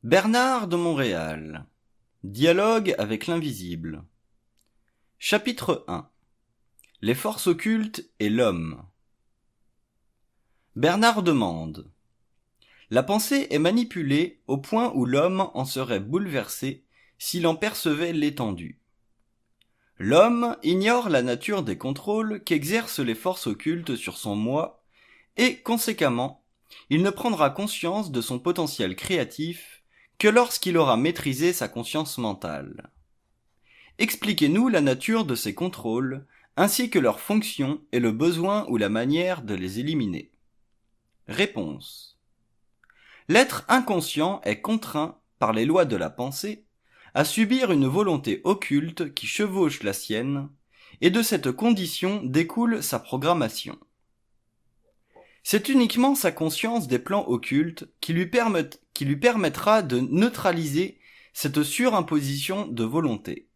Bernard de Montréal. Dialogue avec l'invisible. Chapitre 1. Les forces occultes et l'homme. Bernard demande. La pensée est manipulée au point où l'homme en serait bouleversé s'il en percevait l'étendue. L'homme ignore la nature des contrôles qu'exercent les forces occultes sur son moi et, conséquemment, il ne prendra conscience de son potentiel créatif que lorsqu'il aura maîtrisé sa conscience mentale. Expliquez-nous la nature de ces contrôles, ainsi que leur fonction et le besoin ou la manière de les éliminer. Réponse. L'être inconscient est contraint, par les lois de la pensée, à subir une volonté occulte qui chevauche la sienne, et de cette condition découle sa programmation. C'est uniquement sa conscience des plans occultes qui lui permettra de neutraliser cette surimposition de volonté.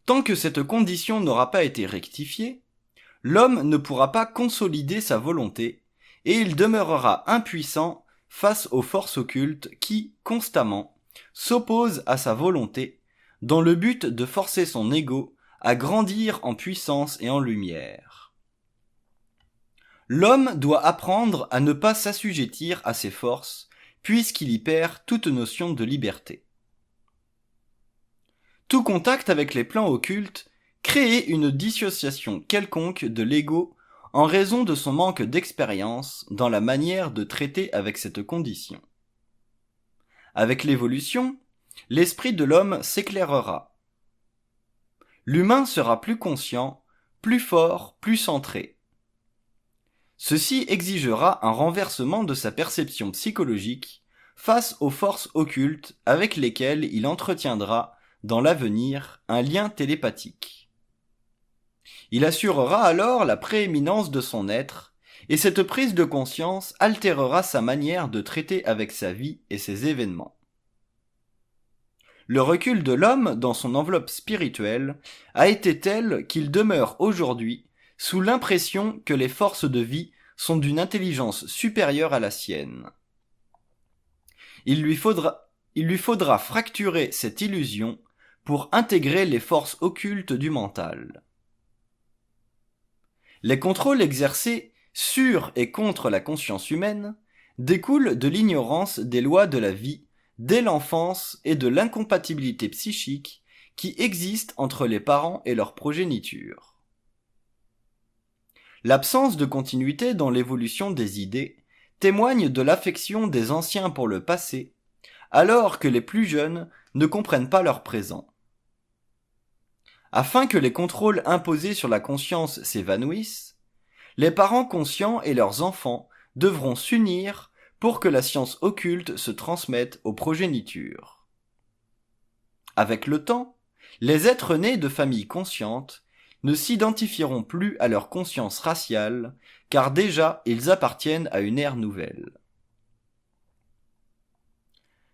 Tant que cette condition n'aura pas été rectifiée, l'homme ne pourra pas consolider sa volonté et il demeurera impuissant face aux forces occultes qui, constamment, s'opposent à sa volonté dans le but de forcer son ego à grandir en puissance et en lumière. L'homme doit apprendre à ne pas s'assujettir à ces forces, puisqu'il y perd toute notion de liberté. Tout contact avec les plans occultes crée une dissociation quelconque de l'ego en raison de son manque d'expérience dans la manière de traiter avec cette condition. Avec l'évolution, l'esprit de l'homme s'éclairera. L'humain sera plus conscient, plus fort, plus centré. Ceci exigera un renversement de sa perception psychologique face aux forces occultes avec lesquelles il entretiendra, dans l'avenir, un lien télépathique. Il assurera alors la prééminence de son être, et cette prise de conscience altérera sa manière de traiter avec sa vie et ses événements. Le recul de l'homme dans son enveloppe spirituelle a été tel qu'il demeure aujourd'hui sous l'impression que les forces de vie sont d'une intelligence supérieure à la sienne. Il lui faudra fracturer cette illusion pour intégrer les forces occultes du mental. Les contrôles exercés sur et contre la conscience humaine découlent de l'ignorance des lois de la vie dès l'enfance et de l'incompatibilité psychique qui existe entre les parents et leur progéniture. L'absence de continuité dans l'évolution des idées témoigne de l'affection des anciens pour le passé, alors que les plus jeunes ne comprennent pas leur présent. Afin que les contrôles imposés sur la conscience s'évanouissent, les parents conscients et leurs enfants devront s'unir pour que la science occulte se transmette aux progénitures. Avec le temps, les êtres nés de familles conscientes ne s'identifieront plus à leur conscience raciale, car déjà ils appartiennent à une ère nouvelle.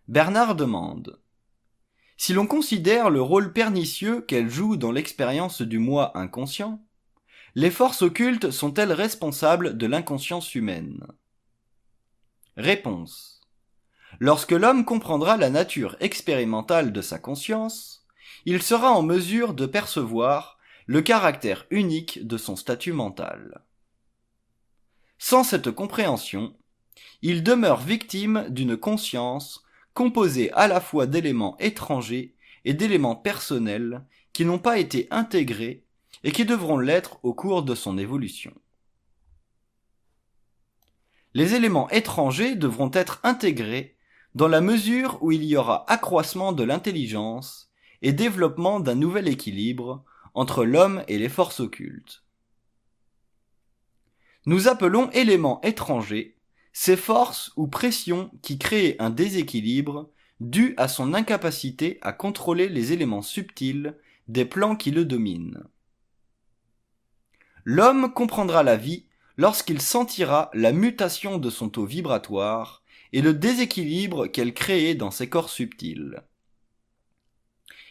Bernard demande. Si l'on considère le rôle pernicieux qu'elle joue dans l'expérience du moi inconscient, les forces occultes sont-elles responsables de l'inconscience humaine? Réponse. Lorsque l'homme comprendra la nature expérimentale de sa conscience, il sera en mesure de percevoir le caractère unique de son statut mental. Sans cette compréhension, il demeure victime d'une conscience composée à la fois d'éléments étrangers et d'éléments personnels qui n'ont pas été intégrés et qui devront l'être au cours de son évolution. Les éléments étrangers devront être intégrés dans la mesure où il y aura accroissement de l'intelligence et développement d'un nouvel équilibre entre l'homme et les forces occultes. Nous appelons éléments étrangers ces forces ou pressions qui créent un déséquilibre dû à son incapacité à contrôler les éléments subtils des plans qui le dominent. L'homme comprendra la vie lorsqu'il sentira la mutation de son taux vibratoire et le déséquilibre qu'elle crée dans ses corps subtils.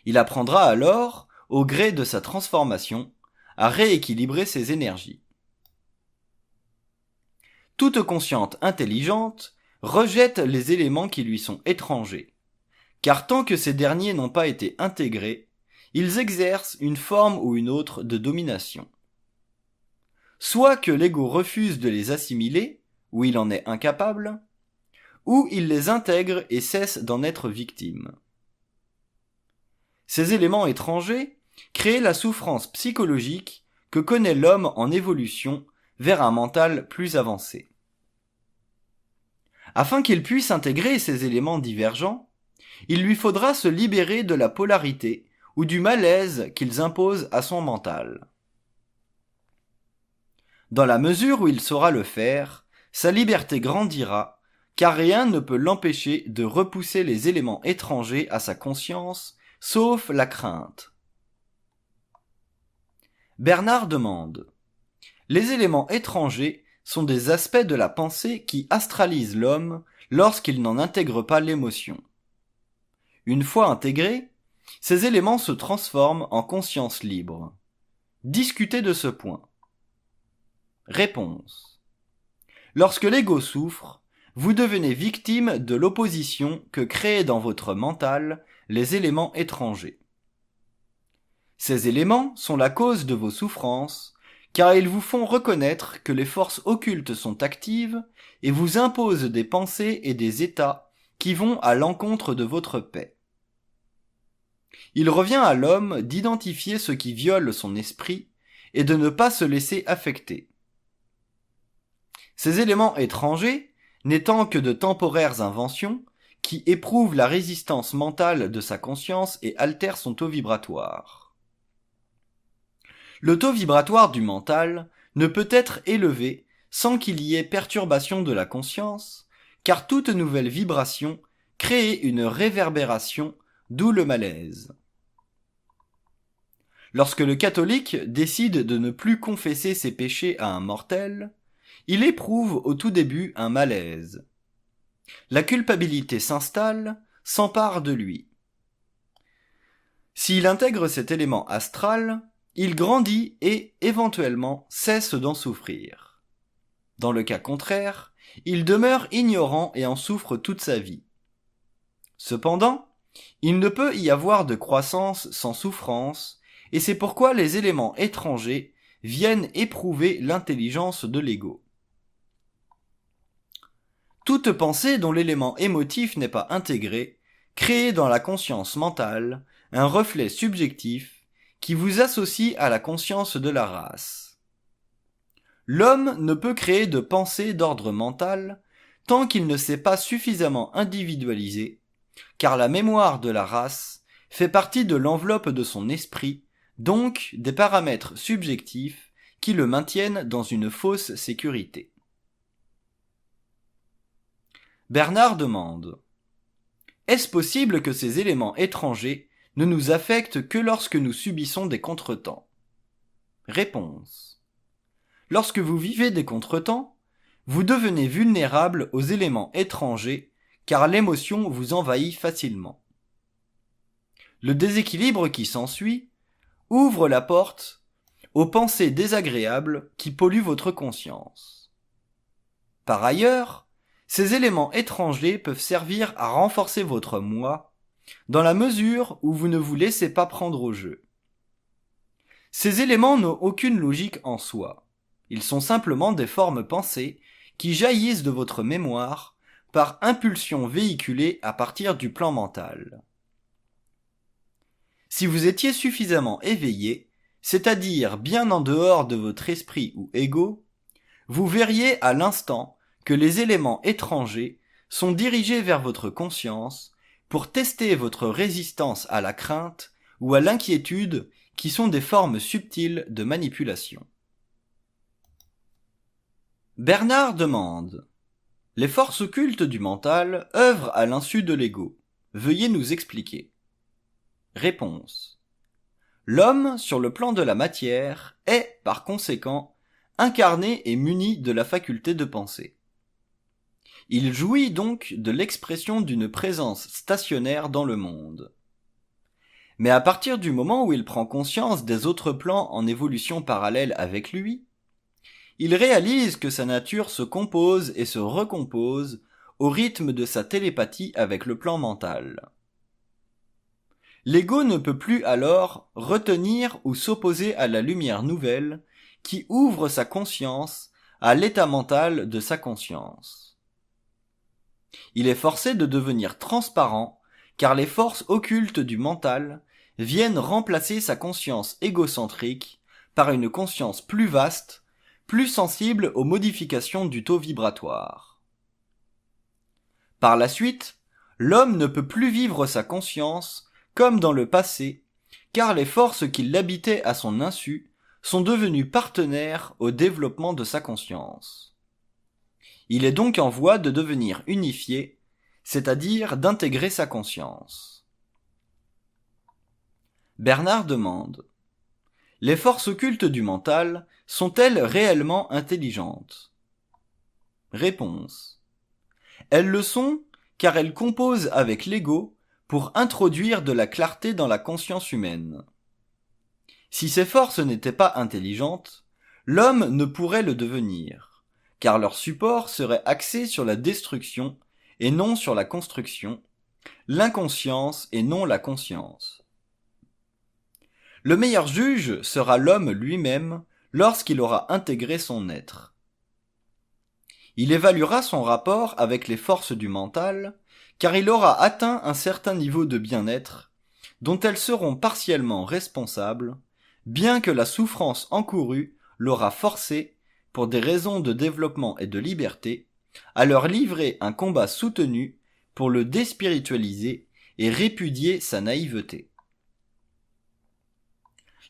Il apprendra alors, au gré de sa transformation, à rééquilibrer ses énergies. Toute consciente intelligente rejette les éléments qui lui sont étrangers, car tant que ces derniers n'ont pas été intégrés, ils exercent une forme ou une autre de domination. Soit que l'ego refuse de les assimiler, ou il en est incapable, ou il les intègre et cesse d'en être victime. Ces éléments étrangers créent la souffrance psychologique que connaît l'homme en évolution vers un mental plus avancé. Afin qu'il puisse intégrer ces éléments divergents, il lui faudra se libérer de la polarité ou du malaise qu'ils imposent à son mental. Dans la mesure où il saura le faire, sa liberté grandira, car rien ne peut l'empêcher de repousser les éléments étrangers à sa conscience, sauf la crainte. Bernard demande : les éléments étrangers sont des aspects de la pensée qui astralisent l'homme lorsqu'il n'en intègre pas l'émotion. Une fois intégrés, ces éléments se transforment en conscience libre. Discutez de ce point. Réponse. Lorsque l'ego souffre, vous devenez victime de l'opposition que créent dans votre mental les éléments étrangers. Ces éléments sont la cause de vos souffrances, car ils vous font reconnaître que les forces occultes sont actives et vous imposent des pensées et des états qui vont à l'encontre de votre paix. Il revient à l'homme d'identifier ce qui viole son esprit et de ne pas se laisser affecter. Ces éléments étrangers, n'étant que de temporaires inventions, qui éprouvent la résistance mentale de sa conscience et altèrent son taux vibratoire. Le taux vibratoire du mental ne peut être élevé sans qu'il y ait perturbation de la conscience, car toute nouvelle vibration crée une réverbération, d'où le malaise. Lorsque le catholique décide de ne plus confesser ses péchés à un mortel, il éprouve au tout début un malaise. La culpabilité s'installe, s'empare de lui. S'il intègre cet élément astral, il grandit et, éventuellement, cesse d'en souffrir. Dans le cas contraire, il demeure ignorant et en souffre toute sa vie. Cependant, il ne peut y avoir de croissance sans souffrance, et c'est pourquoi les éléments étrangers viennent éprouver l'intelligence de l'ego. Toute pensée dont l'élément émotif n'est pas intégré crée dans la conscience mentale un reflet subjectif qui vous associe à la conscience de la race. L'homme ne peut créer de pensée d'ordre mental tant qu'il ne s'est pas suffisamment individualisé, car la mémoire de la race fait partie de l'enveloppe de son esprit, donc des paramètres subjectifs qui le maintiennent dans une fausse sécurité. Bernard demande : est-ce possible que ces éléments étrangers ne nous affectent que lorsque nous subissons des contretemps ? Réponse. Lorsque vous vivez des contretemps, vous devenez vulnérable aux éléments étrangers car l'émotion vous envahit facilement. Le déséquilibre qui s'ensuit ouvre la porte aux pensées désagréables qui polluent votre conscience. Par ailleurs, ces éléments étrangers peuvent servir à renforcer votre moi, dans la mesure où vous ne vous laissez pas prendre au jeu. Ces éléments n'ont aucune logique en soi. Ils sont simplement des formes pensées qui jaillissent de votre mémoire par impulsion véhiculée à partir du plan mental. Si vous étiez suffisamment éveillé, c'est-à-dire bien en dehors de votre esprit ou ego, vous verriez à l'instant que les éléments étrangers sont dirigés vers votre conscience pour tester votre résistance à la crainte ou à l'inquiétude qui sont des formes subtiles de manipulation. Bernard demande : les forces occultes du mental œuvrent à l'insu de l'ego. Veuillez nous expliquer. Réponse. L'homme, sur le plan de la matière, est, par conséquent, incarné et muni de la faculté de penser. Il jouit donc de l'expression d'une présence stationnaire dans le monde. Mais à partir du moment où il prend conscience des autres plans en évolution parallèle avec lui, il réalise que sa nature se compose et se recompose au rythme de sa télépathie avec le plan mental. L'ego ne peut plus alors retenir ou s'opposer à la lumière nouvelle qui ouvre sa conscience à l'état mental de sa conscience. Il est forcé de devenir transparent car les forces occultes du mental viennent remplacer sa conscience égocentrique par une conscience plus vaste, plus sensible aux modifications du taux vibratoire. Par la suite, l'homme ne peut plus vivre sa conscience comme dans le passé, car les forces qui l'habitaient à son insu sont devenues partenaires au développement de sa conscience. Il est donc en voie de devenir unifié, c'est-à-dire d'intégrer sa conscience. Bernard demande : les forces occultes du mental sont-elles réellement intelligentes ? Réponse : elles le sont car elles composent avec l'ego pour introduire de la clarté dans la conscience humaine. Si ces forces n'étaient pas intelligentes, l'homme ne pourrait le devenir, car leur support serait axé sur la destruction et non sur la construction, l'inconscience et non la conscience. Le meilleur juge sera l'homme lui-même lorsqu'il aura intégré son être. Il évaluera son rapport avec les forces du mental, car il aura atteint un certain niveau de bien-être, dont elles seront partiellement responsables, bien que la souffrance encourue l'aura forcé, pour des raisons de développement et de liberté, à leur livrer un combat soutenu pour le déspiritualiser et répudier sa naïveté.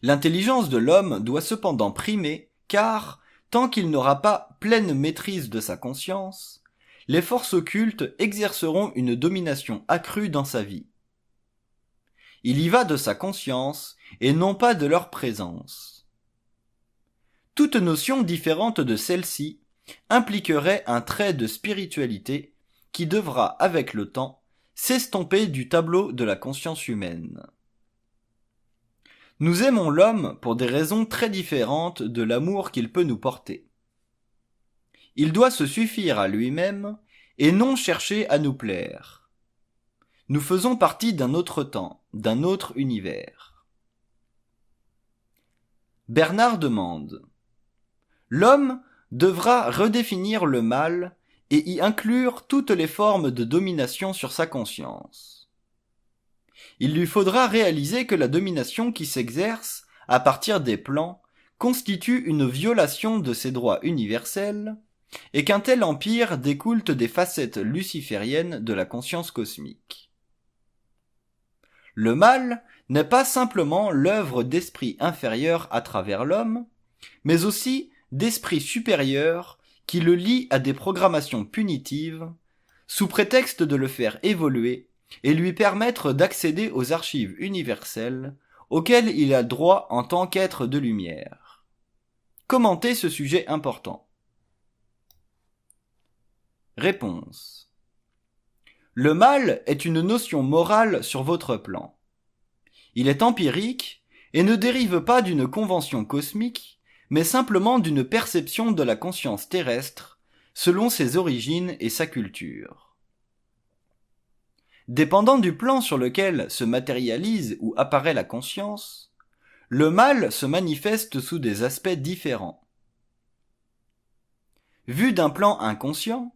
L'intelligence de l'homme doit cependant primer, car, tant qu'il n'aura pas pleine maîtrise de sa conscience, les forces occultes exerceront une domination accrue dans sa vie. Il y va de sa conscience et non pas de leur présence. Toute notion différente de celle-ci impliquerait un trait de spiritualité qui devra, avec le temps, s'estomper du tableau de la conscience humaine. Nous aimons l'homme pour des raisons très différentes de l'amour qu'il peut nous porter. Il doit se suffire à lui-même et non chercher à nous plaire. Nous faisons partie d'un autre temps, d'un autre univers. Bernard demande : l'homme devra redéfinir le mal et y inclure toutes les formes de domination sur sa conscience. Il lui faudra réaliser que la domination qui s'exerce à partir des plans constitue une violation de ses droits universels et qu'un tel empire découle des facettes lucifériennes de la conscience cosmique. Le mal n'est pas simplement l'œuvre d'esprits inférieurs à travers l'homme, mais aussi d'esprits supérieurs qui le lient à des programmations punitives, sous prétexte de le faire évoluer et lui permettre d'accéder aux archives universelles auxquelles il a droit en tant qu'être de lumière. Commentez ce sujet important. Réponse. Le mal est une notion morale sur votre plan. Il est empirique et ne dérive pas d'une convention cosmique, mais simplement d'une perception de la conscience terrestre selon ses origines et sa culture. Dépendant du plan sur lequel se matérialise ou apparaît la conscience, le mal se manifeste sous des aspects différents. Vu d'un plan inconscient,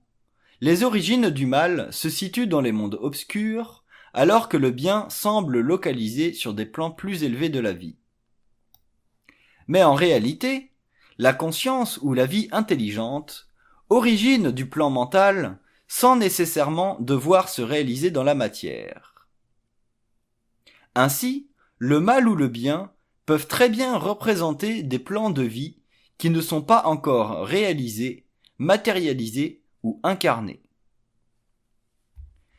les origines du mal se situent dans les mondes obscurs, alors que le bien semble localisé sur des plans plus élevés de la vie. Mais en réalité, la conscience ou la vie intelligente origine du plan mental sans nécessairement devoir se réaliser dans la matière. Ainsi, le mal ou le bien peuvent très bien représenter des plans de vie qui ne sont pas encore réalisés, matérialisés ou incarnés.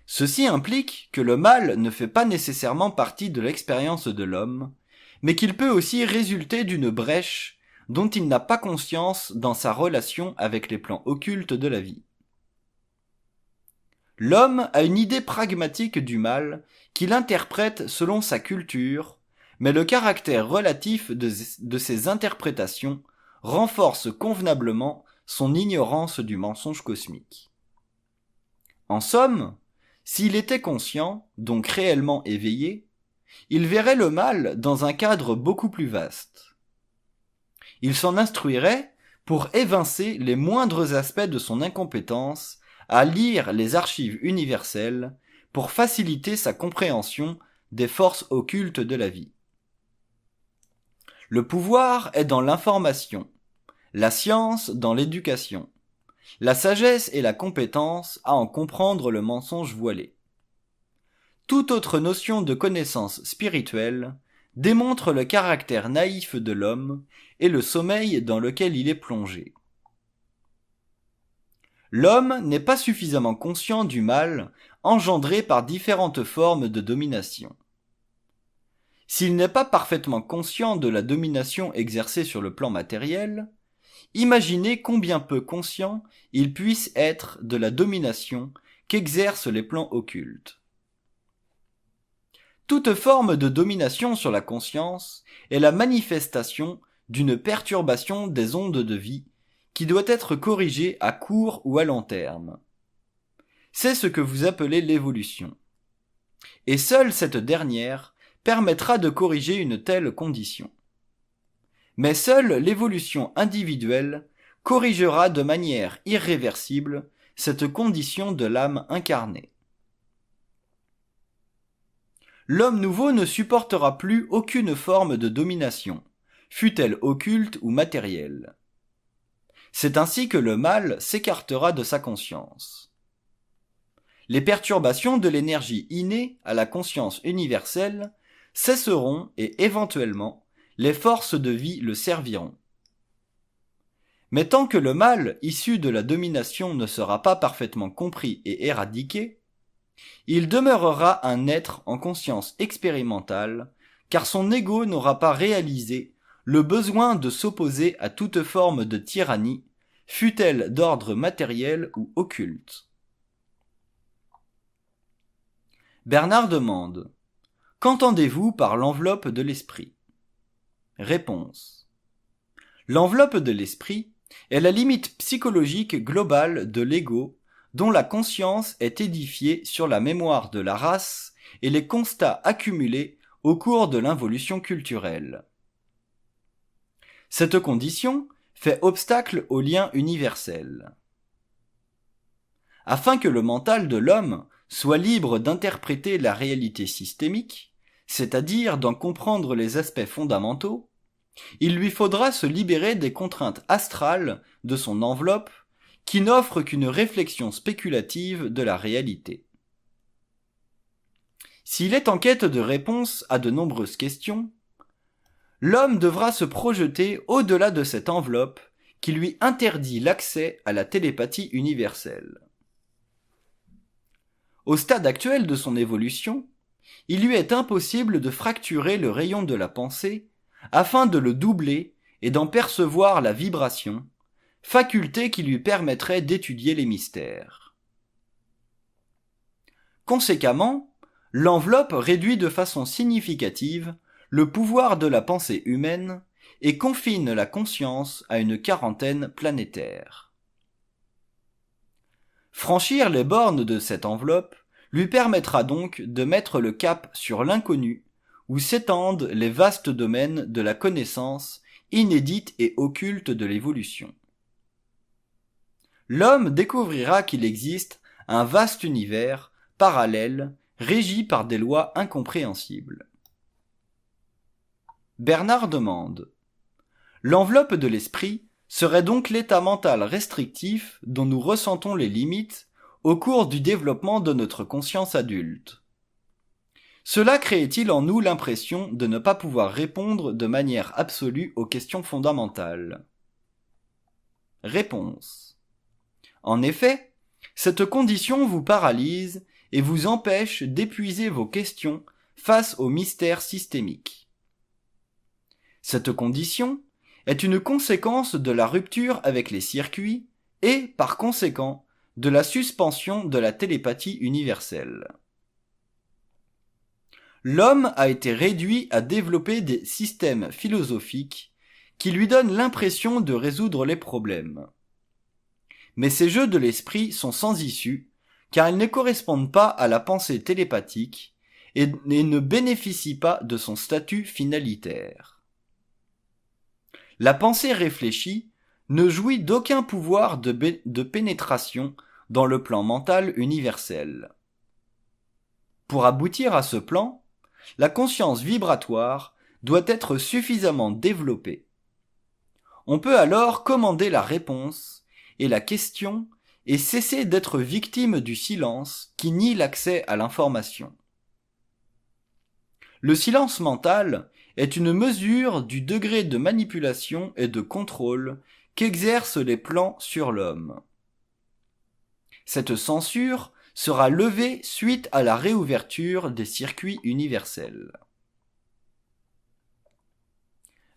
Ceci implique que le mal ne fait pas nécessairement partie de l'expérience de l'homme, mais qu'il peut aussi résulter d'une brèche dont il n'a pas conscience dans sa relation avec les plans occultes de la vie. L'homme a une idée pragmatique du mal qu'il interprète selon sa culture, mais le caractère relatif de ces interprétations renforce convenablement son ignorance du mensonge cosmique. En somme, s'il était conscient, donc réellement éveillé, il verrait le mal dans un cadre beaucoup plus vaste. Il s'en instruirait pour évincer les moindres aspects de son incompétence à lire les archives universelles pour faciliter sa compréhension des forces occultes de la vie. Le pouvoir est dans l'information, la science dans l'éducation, la sagesse et la compétence à en comprendre le mensonge voilé. Toute autre notion de connaissance spirituelle démontre le caractère naïf de l'homme et le sommeil dans lequel il est plongé. L'homme n'est pas suffisamment conscient du mal engendré par différentes formes de domination. S'il n'est pas parfaitement conscient de la domination exercée sur le plan matériel, imaginez combien peu conscient il puisse être de la domination qu'exercent les plans occultes. Toute forme de domination sur la conscience est la manifestation d'une perturbation des ondes de vie qui doit être corrigée à court ou à long terme. C'est ce que vous appelez l'évolution. Et seule cette dernière permettra de corriger une telle condition. Mais seule l'évolution individuelle corrigera de manière irréversible cette condition de l'âme incarnée. L'homme nouveau ne supportera plus aucune forme de domination, fût-elle occulte ou matérielle. C'est ainsi que le mal s'écartera de sa conscience. Les perturbations de l'énergie innée à la conscience universelle cesseront et éventuellement les forces de vie le serviront. Mais tant que le mal issu de la domination ne sera pas parfaitement compris et éradiqué, il demeurera un être en conscience expérimentale, car son ego n'aura pas réalisé le besoin de s'opposer à toute forme de tyrannie, fût-elle d'ordre matériel ou occulte. Bernard demande : qu'entendez-vous par l'enveloppe de l'esprit ? Réponse : l'enveloppe de l'esprit est la limite psychologique globale de l'ego dont la conscience est édifiée sur la mémoire de la race et les constats accumulés au cours de l'involution culturelle. Cette condition fait obstacle au lien universel. Afin que le mental de l'homme soit libre d'interpréter la réalité systémique, c'est-à-dire d'en comprendre les aspects fondamentaux, il lui faudra se libérer des contraintes astrales de son enveloppe qui n'offrent qu'une réflexion spéculative de la réalité. S'il est en quête de réponses à de nombreuses questions, l'homme devra se projeter au-delà de cette enveloppe qui lui interdit l'accès à la télépathie universelle. Au stade actuel de son évolution, il lui est impossible de fracturer le rayon de la pensée afin de le doubler et d'en percevoir la vibration, faculté qui lui permettrait d'étudier les mystères. Conséquemment, l'enveloppe réduit de façon significative le pouvoir de la pensée humaine et confine la conscience à une quarantaine planétaire. Franchir les bornes de cette enveloppe lui permettra donc de mettre le cap sur l'inconnu, où s'étendent les vastes domaines de la connaissance inédite et occulte de l'évolution. L'homme découvrira qu'il existe un vaste univers parallèle régi par des lois incompréhensibles. Bernard demande : l'enveloppe de l'esprit serait donc l'état mental restrictif dont nous ressentons les limites au cours du développement de notre conscience adulte. Cela crée-t-il en nous l'impression de ne pas pouvoir répondre de manière absolue aux questions fondamentales ? Réponse : en effet, cette condition vous paralyse et vous empêche d'épuiser vos questions face aux mystères systémiques. Cette condition est une conséquence de la rupture avec les circuits et, par conséquent, de la suspension de la télépathie universelle. L'homme a été réduit à développer des systèmes philosophiques qui lui donnent l'impression de résoudre les problèmes. Mais ces jeux de l'esprit sont sans issue, car elles ne correspondent pas à la pensée télépathique et ne bénéficient pas de son statut finalitaire. La pensée réfléchie ne jouit d'aucun pouvoir de pénétration dans le plan mental universel. Pour aboutir à ce plan, la conscience vibratoire doit être suffisamment développée. On peut alors commander la réponse et la question et cesser d'être victime du silence qui nie l'accès à l'information. Le silence mental est une mesure du degré de manipulation et de contrôle qu'exercent les plans sur l'homme. Cette censure sera levée suite à la réouverture des circuits universels.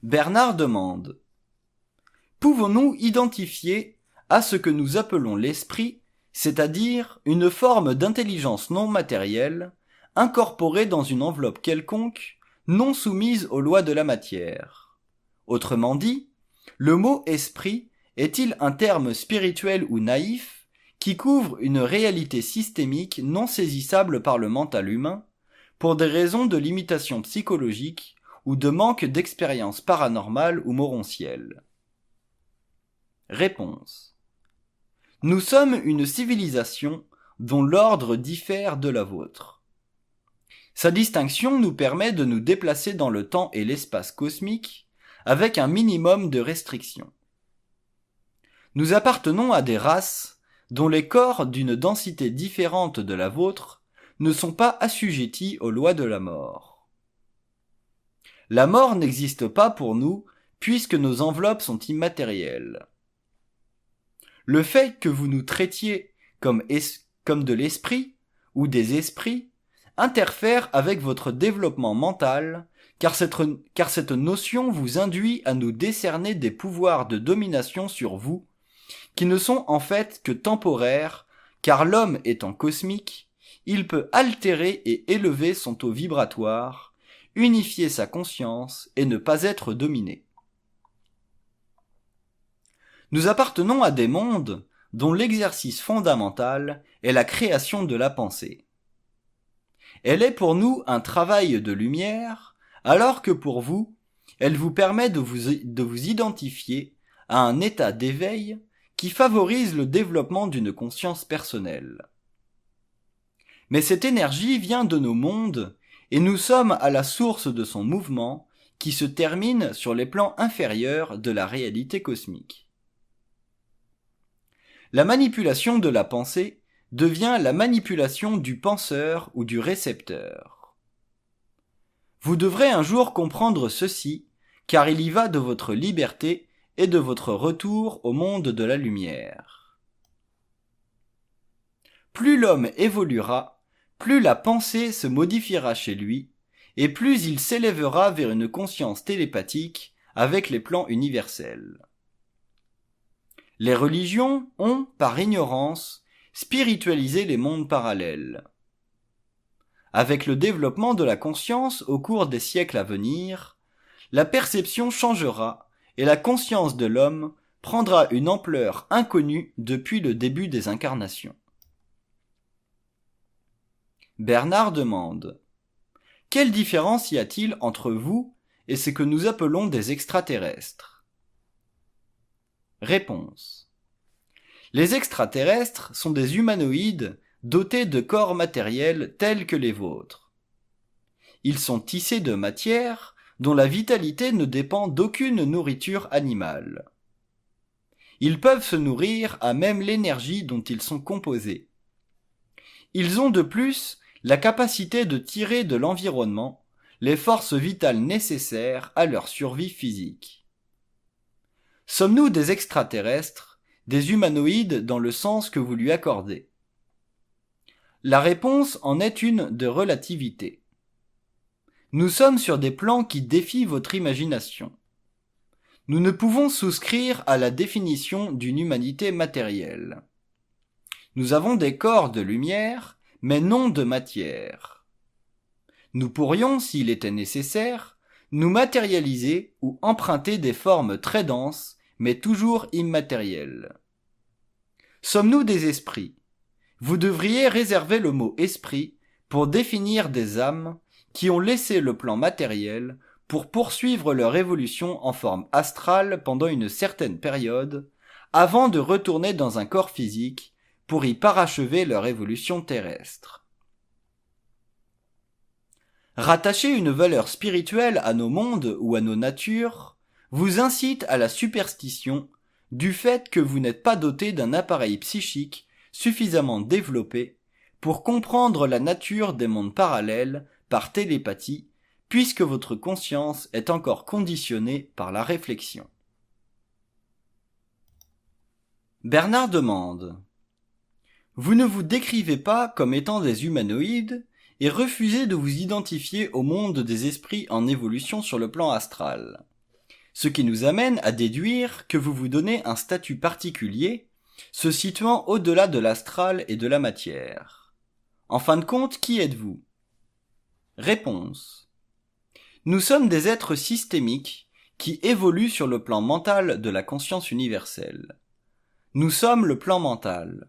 Bernard demande: pouvons-nous identifier à ce que nous appelons l'esprit, c'est-à-dire une forme d'intelligence non matérielle, incorporée dans une enveloppe quelconque, non soumise aux lois de la matière? Autrement dit, le mot esprit est-il un terme spirituel ou naïf qui couvre une réalité systémique non saisissable par le mental humain, pour des raisons de limitation psychologique ou de manque d'expérience paranormale ou morontielle? Réponse: nous sommes une civilisation dont l'ordre diffère de la vôtre. Sa distinction nous permet de nous déplacer dans le temps et l'espace cosmique avec un minimum de restrictions. Nous appartenons à des races dont les corps d'une densité différente de la vôtre ne sont pas assujettis aux lois de la mort. La mort n'existe pas pour nous puisque nos enveloppes sont immatérielles. Le fait que vous nous traitiez comme de l'esprit ou des esprits interfère avec votre développement mental, car cette notion vous induit à nous décerner des pouvoirs de domination sur vous, qui ne sont en fait que temporaires, car l'homme étant cosmique, il peut altérer et élever son taux vibratoire, unifier sa conscience et ne pas être dominé. Nous appartenons à des mondes dont l'exercice fondamental est la création de la pensée. Elle est pour nous un travail de lumière, alors que pour vous, elle vous permet de vous identifier à un état d'éveil qui favorise le développement d'une conscience personnelle. Mais cette énergie vient de nos mondes et nous sommes à la source de son mouvement qui se termine sur les plans inférieurs de la réalité cosmique. La manipulation de la pensée devient la manipulation du penseur ou du récepteur. Vous devrez un jour comprendre ceci, car il y va de votre liberté et de votre retour au monde de la lumière. Plus l'homme évoluera, plus la pensée se modifiera chez lui, et plus il s'élèvera vers une conscience télépathique avec les plans universels. Les religions ont, par ignorance, spiritualisé les mondes parallèles. Avec le développement de la conscience au cours des siècles à venir, la perception changera et la conscience de l'homme prendra une ampleur inconnue depuis le début des incarnations. Bernard demande: quelle différence y a-t-il entre vous et ce que nous appelons des extraterrestres? Réponse: les extraterrestres sont des humanoïdes dotés de corps matériels tels que les vôtres. Ils sont tissés de matière dont la vitalité ne dépend d'aucune nourriture animale. Ils peuvent se nourrir à même l'énergie dont ils sont composés. Ils ont de plus la capacité de tirer de l'environnement les forces vitales nécessaires à leur survie physique. Sommes-nous des extraterrestres, des humanoïdes dans le sens que vous lui accordez? La réponse en est une de relativité. Nous sommes sur des plans qui défient votre imagination. Nous ne pouvons souscrire à la définition d'une humanité matérielle. Nous avons des corps de lumière, mais non de matière. Nous pourrions, s'il était nécessaire, nous matérialiser ou emprunter des formes très denses, mais toujours immatérielles. Sommes-nous des esprits? Vous devriez réserver le mot esprit pour définir des âmes qui ont laissé le plan matériel pour poursuivre leur évolution en forme astrale pendant une certaine période, avant de retourner dans un corps physique pour y parachever leur évolution terrestre. Rattacher une valeur spirituelle à nos mondes ou à nos natures vous incite à la superstition du fait que vous n'êtes pas doté d'un appareil psychique suffisamment développé pour comprendre la nature des mondes parallèles par télépathie, puisque votre conscience est encore conditionnée par la réflexion. Bernard demande: vous ne vous décrivez pas comme étant des humanoïdes et refusez de vous identifier au monde des esprits en évolution sur le plan astral. Ce qui nous amène à déduire que vous vous donnez un statut particulier, se situant au-delà de l'astral et de la matière. En fin de compte, qui êtes-vous? Réponse: nous sommes des êtres systémiques qui évoluent sur le plan mental de la conscience universelle. Nous sommes le plan mental.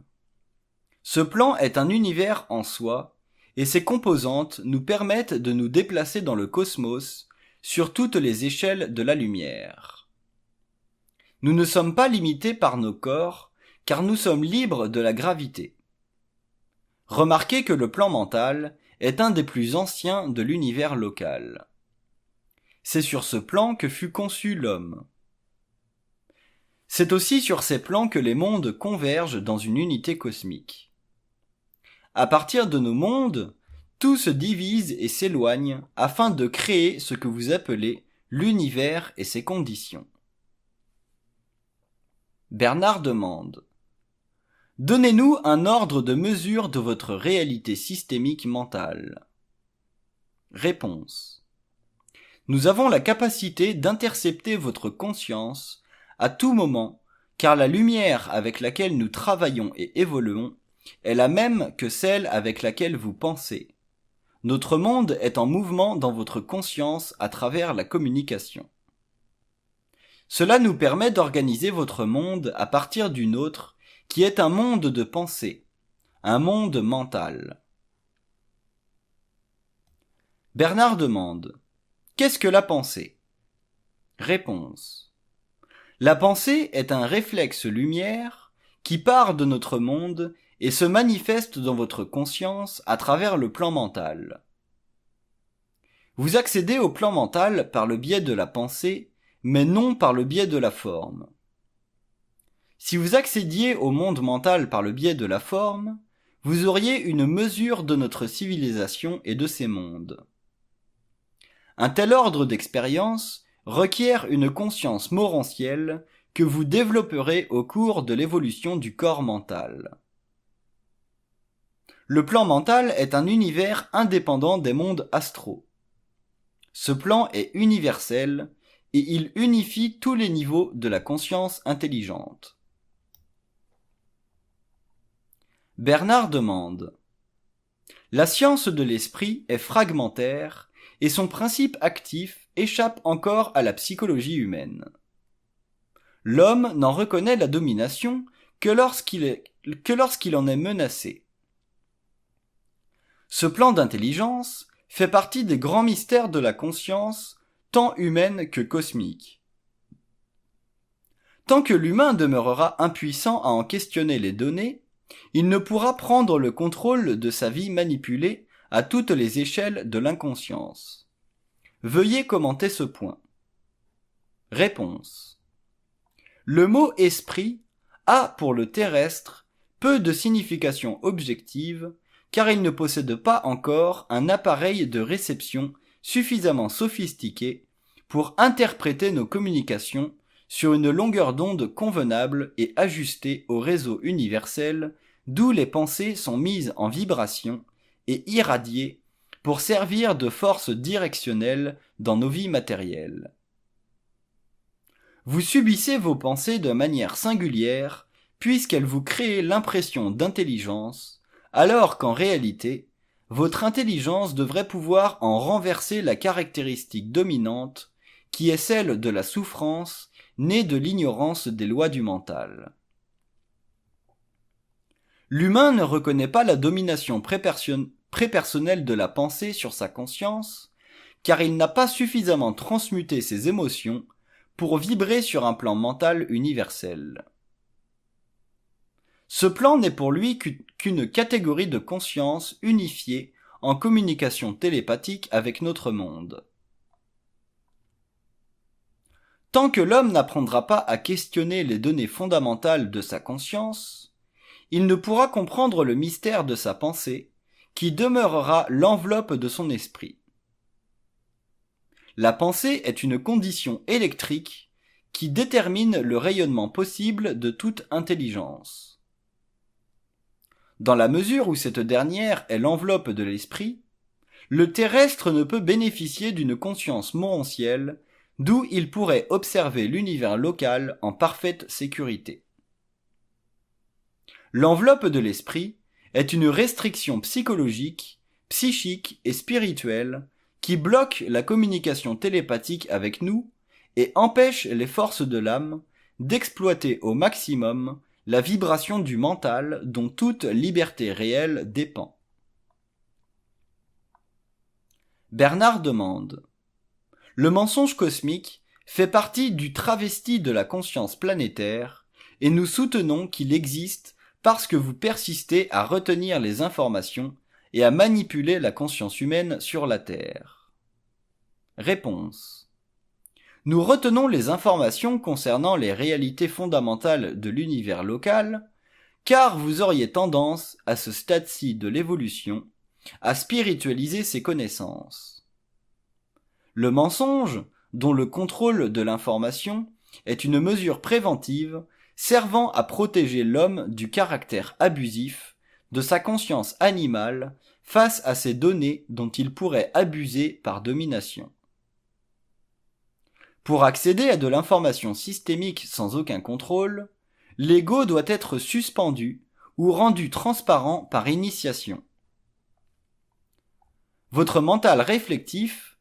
Ce plan est un univers en soi, et ses composantes nous permettent de nous déplacer dans le cosmos sur toutes les échelles de la lumière. Nous ne sommes pas limités par nos corps, car nous sommes libres de la gravité. Remarquez que le plan mental est un des plus anciens de l'univers local. C'est sur ce plan que fut conçu l'homme. C'est aussi sur ces plans que les mondes convergent dans une unité cosmique. À partir de nos mondes, tout se divise et s'éloigne afin de créer ce que vous appelez l'univers et ses conditions. Bernard demande: donnez-nous un ordre de mesure de votre réalité systémique mentale. Réponse: nous avons la capacité d'intercepter votre conscience à tout moment, car la lumière avec laquelle nous travaillons et évoluons est la même que celle avec laquelle vous pensez. Notre monde est en mouvement dans votre conscience à travers la communication. Cela nous permet d'organiser votre monde à partir d'une autre, qui est un monde de pensée, un monde mental. Bernard demande: qu'est-ce que la pensée? Réponse: la pensée est un réflexe lumière qui part de notre monde et se manifeste dans votre conscience à travers le plan mental. Vous accédez au plan mental par le biais de la pensée, mais non par le biais de la forme. Si vous accédiez au monde mental par le biais de la forme, vous auriez une mesure de notre civilisation et de ses mondes. Un tel ordre d'expérience requiert une conscience morantielle que vous développerez au cours de l'évolution du corps mental. Le plan mental est un univers indépendant des mondes astraux. Ce plan est universel et il unifie tous les niveaux de la conscience intelligente. Bernard demande: la science de l'esprit est fragmentaire et son principe actif échappe encore à la psychologie humaine. L'homme n'en reconnaît la domination que lorsqu'il en est menacé. Ce plan d'intelligence fait partie des grands mystères de la conscience, tant humaine que cosmique. Tant que l'humain demeurera impuissant à en questionner les données, il ne pourra prendre le contrôle de sa vie manipulée à toutes les échelles de l'inconscience. Veuillez commenter ce point. Réponse: le mot esprit a pour le terrestre peu de signification objective, car il ne possède pas encore un appareil de réception suffisamment sophistiqué pour interpréter nos communications sur une longueur d'onde convenable et ajustée au réseau universel, d'où les pensées sont mises en vibration et irradiées pour servir de force directionnelle dans nos vies matérielles. Vous subissez vos pensées de manière singulière, puisqu'elles vous créent l'impression d'intelligence, alors qu'en réalité, votre intelligence devrait pouvoir en renverser la caractéristique dominante, qui est celle de la souffrance née de l'ignorance des lois du mental. L'humain ne reconnaît pas la domination prépersonnelle de la pensée sur sa conscience, car il n'a pas suffisamment transmuté ses émotions pour vibrer sur un plan mental universel. Ce plan n'est pour lui qu'une catégorie de conscience unifiée en communication télépathique avec notre monde. Tant que l'homme n'apprendra pas à questionner les données fondamentales de sa conscience, il ne pourra comprendre le mystère de sa pensée, qui demeurera l'enveloppe de son esprit. La pensée est une condition électrique qui détermine le rayonnement possible de toute intelligence. Dans la mesure où cette dernière est l'enveloppe de l'esprit, le terrestre ne peut bénéficier d'une conscience morontielle, d'où il pourrait observer l'univers local en parfaite sécurité. L'enveloppe de l'esprit est une restriction psychologique, psychique et spirituelle qui bloque la communication télépathique avec nous et empêche les forces de l'âme d'exploiter au maximum la vibration du mental dont toute liberté réelle dépend. Bernard demande: le mensonge cosmique fait partie du travesti de la conscience planétaire et nous soutenons qu'il existe parce que vous persistez à retenir les informations et à manipuler la conscience humaine sur la Terre. Réponse: nous retenons les informations concernant les réalités fondamentales de l'univers local, car vous auriez tendance, à ce stade-ci de l'évolution, à spiritualiser ces connaissances. Le mensonge, dont le contrôle de l'information est une mesure préventive servant à protéger l'homme du caractère abusif de sa conscience animale face à ces données dont il pourrait abuser par domination. Pour accéder à de l'information systémique sans aucun contrôle, l'ego doit être suspendu ou rendu transparent par initiation. Votre mental réflectif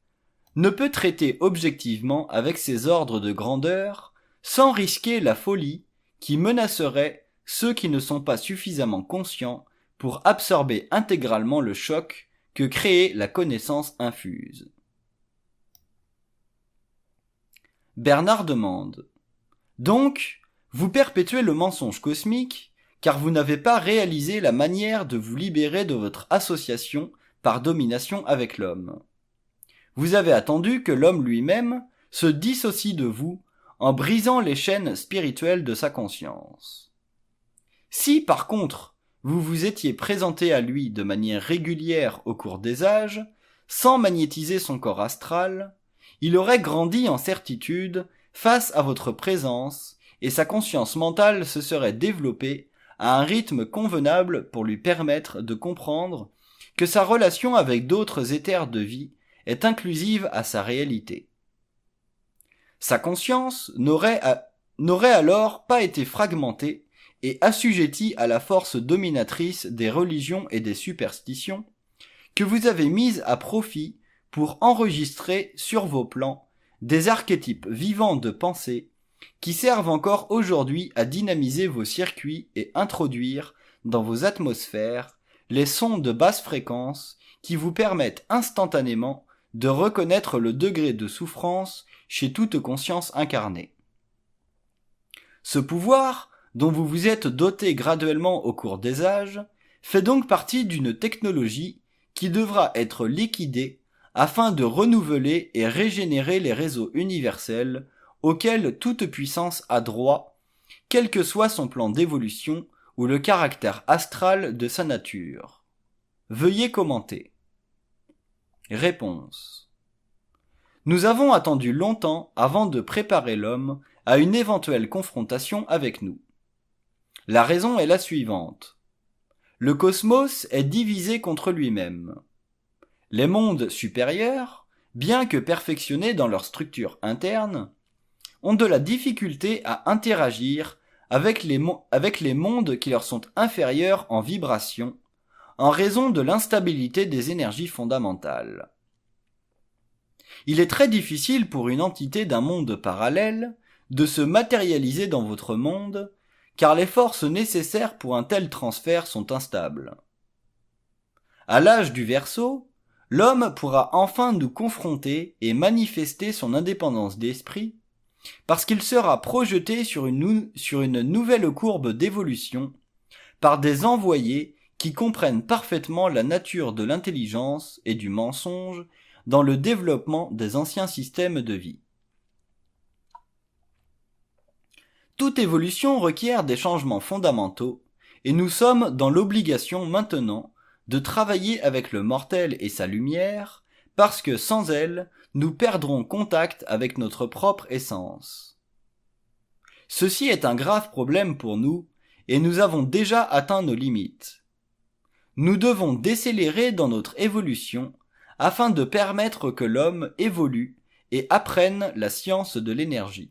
ne peut traiter objectivement avec ces ordres de grandeur sans risquer la folie qui menacerait ceux qui ne sont pas suffisamment conscients pour absorber intégralement le choc que crée la connaissance infuse. Bernard demande: donc, vous perpétuez le mensonge cosmique, car vous n'avez pas réalisé la manière de vous libérer de votre association par domination avec l'homme. Vous avez attendu que l'homme lui-même se dissocie de vous en brisant les chaînes spirituelles de sa conscience. Si, par contre, vous vous étiez présenté à lui de manière régulière au cours des âges, sans magnétiser son corps astral, il aurait grandi en certitude face à votre présence et sa conscience mentale se serait développée à un rythme convenable pour lui permettre de comprendre que sa relation avec d'autres éthers de vie est inclusive à sa réalité. Sa conscience n'aurait alors pas été fragmentée et assujettie à la force dominatrice des religions et des superstitions que vous avez mises à profit pour enregistrer sur vos plans des archétypes vivants de pensée qui servent encore aujourd'hui à dynamiser vos circuits et introduire dans vos atmosphères les sons de basse fréquence qui vous permettent instantanément de reconnaître le degré de souffrance chez toute conscience incarnée. Ce pouvoir, dont vous vous êtes doté graduellement au cours des âges, fait donc partie d'une technologie qui devra être liquidée afin de renouveler et régénérer les réseaux universels auxquels toute puissance a droit, quel que soit son plan d'évolution ou le caractère astral de sa nature. Veuillez commenter. Réponse: nous avons attendu longtemps avant de préparer l'homme à une éventuelle confrontation avec nous. La raison est la suivante. Le cosmos est divisé contre lui-même. Les mondes supérieurs, bien que perfectionnés dans leur structure interne, ont de la difficulté à interagir avec les mondes qui leur sont inférieurs en vibration, en raison de l'instabilité des énergies fondamentales. Il est très difficile pour une entité d'un monde parallèle de se matérialiser dans votre monde, car les forces nécessaires pour un tel transfert sont instables. À l'âge du Verseau, l'homme pourra enfin nous confronter et manifester son indépendance d'esprit, parce qu'il sera projeté sur une nouvelle courbe d'évolution par des envoyés qui comprennent parfaitement la nature de l'intelligence et du mensonge dans le développement des anciens systèmes de vie. Toute évolution requiert des changements fondamentaux, et nous sommes dans l'obligation maintenant de travailler avec le mortel et sa lumière, parce que sans elle, nous perdrons contact avec notre propre essence. Ceci est un grave problème pour nous, et nous avons déjà atteint nos limites. Nous devons décélérer dans notre évolution, afin de permettre que l'homme évolue et apprenne la science de l'énergie.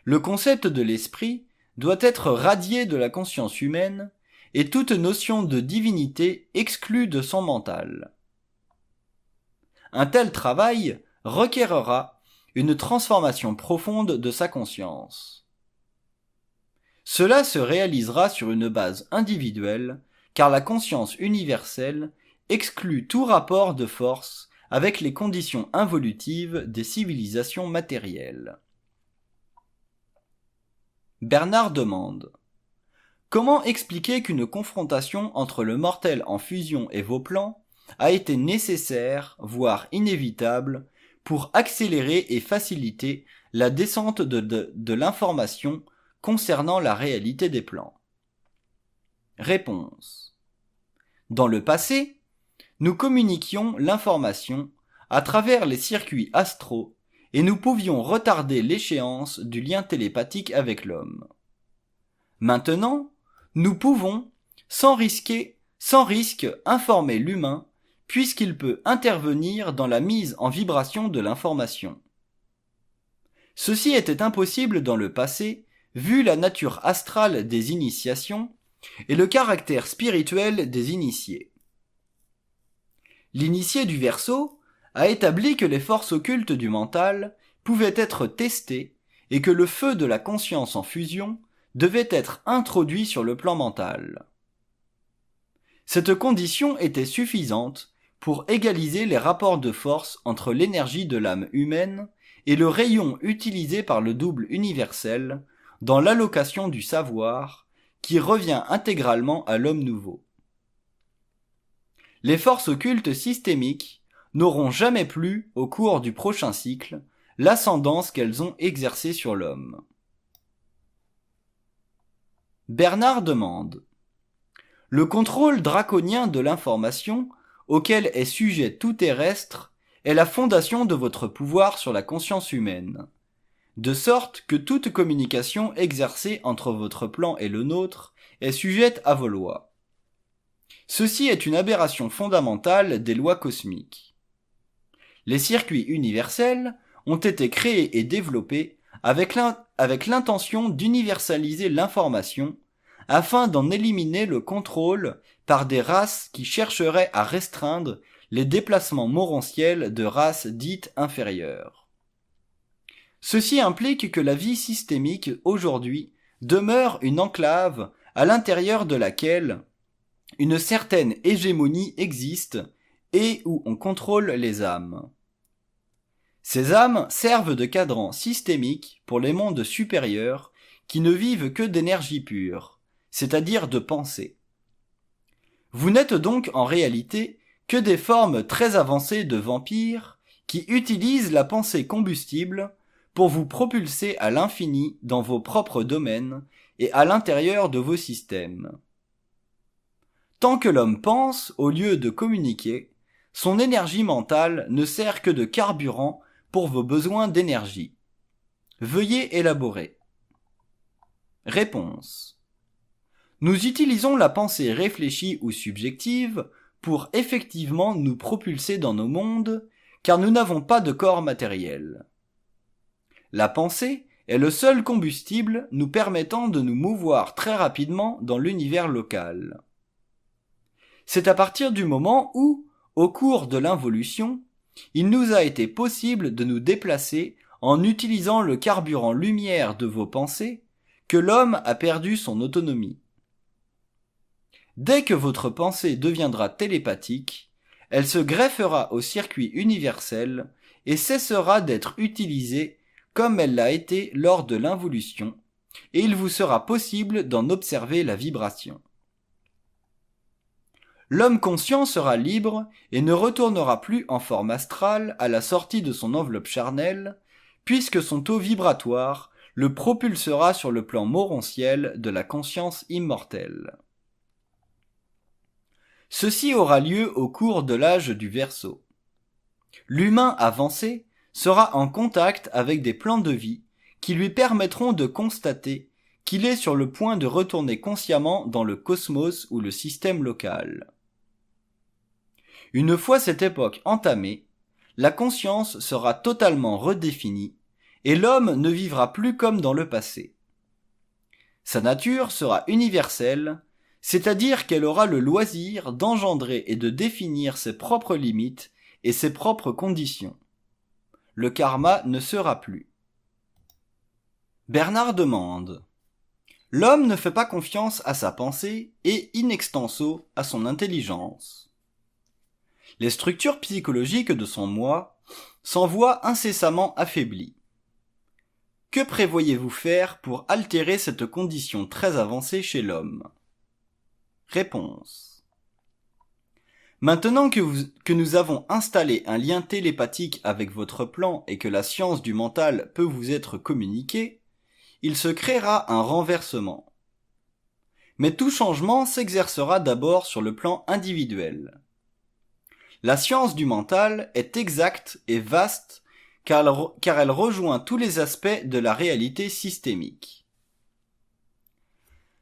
Le concept de l'esprit doit être radié de la conscience humaine, et toute notion de divinité exclue de son mental. Un tel travail requérera une transformation profonde de sa conscience. Cela se réalisera sur une base individuelle, car la conscience universelle exclut tout rapport de force avec les conditions involutives des civilisations matérielles. Bernard demande: comment expliquer qu'une confrontation entre le mortel en fusion et vos plans a été nécessaire, voire inévitable, pour accélérer et faciliter la descente de l'information concernant la réalité des plans? Réponse: dans le passé, nous communiquions l'information à travers les circuits astraux et nous pouvions retarder l'échéance du lien télépathique avec l'homme. Maintenant, nous pouvons, sans risque, informer l'humain, puisqu'il peut intervenir dans la mise en vibration de l'information. Ceci était impossible dans le passé, vu la nature astrale des initiations et le caractère spirituel des initiés. L'initié du Verseau a établi que les forces occultes du mental pouvaient être testées et que le feu de la conscience en fusion devait être introduit sur le plan mental. Cette condition était suffisante pour égaliser les rapports de force entre l'énergie de l'âme humaine et le rayon utilisé par le double universel dans l'allocation du savoir qui revient intégralement à l'homme nouveau. Les forces occultes systémiques n'auront jamais plus, au cours du prochain cycle, l'ascendance qu'elles ont exercée sur l'homme. Bernard demande: le contrôle draconien de l'information, auquel est sujet tout terrestre, est la fondation de votre pouvoir sur la conscience humaine, de sorte que toute communication exercée entre votre plan et le nôtre est sujette à vos lois. Ceci est une aberration fondamentale des lois cosmiques. Les circuits universels ont été créés et développés avec l'intention d'universaliser l'information afin d'en éliminer le contrôle par des races qui chercheraient à restreindre les déplacements morontiels de races dites inférieures. Ceci implique que la vie systémique aujourd'hui demeure une enclave à l'intérieur de laquelle une certaine hégémonie existe et où on contrôle les âmes. Ces âmes servent de cadran systémique pour les mondes supérieurs qui ne vivent que d'énergie pure, c'est-à-dire de pensée. Vous n'êtes donc en réalité que des formes très avancées de vampires qui utilisent la pensée combustible pour vous propulser à l'infini dans vos propres domaines et à l'intérieur de vos systèmes. Tant que l'homme pense au lieu de communiquer, son énergie mentale ne sert que de carburant pour vos besoins d'énergie. Veuillez élaborer. Réponse: nous utilisons la pensée réfléchie ou subjective pour effectivement nous propulser dans nos mondes, car nous n'avons pas de corps matériel. La pensée est le seul combustible nous permettant de nous mouvoir très rapidement dans l'univers local. C'est à partir du moment où, au cours de l'involution, il nous a été possible de nous déplacer en utilisant le carburant lumière de vos pensées que l'homme a perdu son autonomie. Dès que votre pensée deviendra télépathique, elle se greffera au circuit universel et cessera d'être utilisée comme elle l'a été lors de l'involution, et il vous sera possible d'en observer la vibration. L'homme conscient sera libre et ne retournera plus en forme astrale à la sortie de son enveloppe charnelle, puisque son taux vibratoire le propulsera sur le plan morontiel de la conscience immortelle. Ceci aura lieu au cours de l'âge du Verseau. L'humain avancé sera en contact avec des plans de vie qui lui permettront de constater qu'il est sur le point de retourner consciemment dans le cosmos ou le système local. Une fois cette époque entamée, la conscience sera totalement redéfinie et l'homme ne vivra plus comme dans le passé. Sa nature sera universelle, c'est-à-dire qu'elle aura le loisir d'engendrer et de définir ses propres limites et ses propres conditions. Le karma ne sera plus. Bernard demande: l'homme ne fait pas confiance à sa pensée et in extenso à son intelligence. Les structures psychologiques de son moi s'en voient incessamment affaiblies. Que prévoyez-vous faire pour altérer cette condition très avancée chez l'homme? Réponse. Maintenant que nous avons installé un lien télépathique avec votre plan et que la science du mental peut vous être communiquée, il se créera un renversement. Mais tout changement s'exercera d'abord sur le plan individuel. La science du mental est exacte et vaste car elle rejoint tous les aspects de la réalité systémique.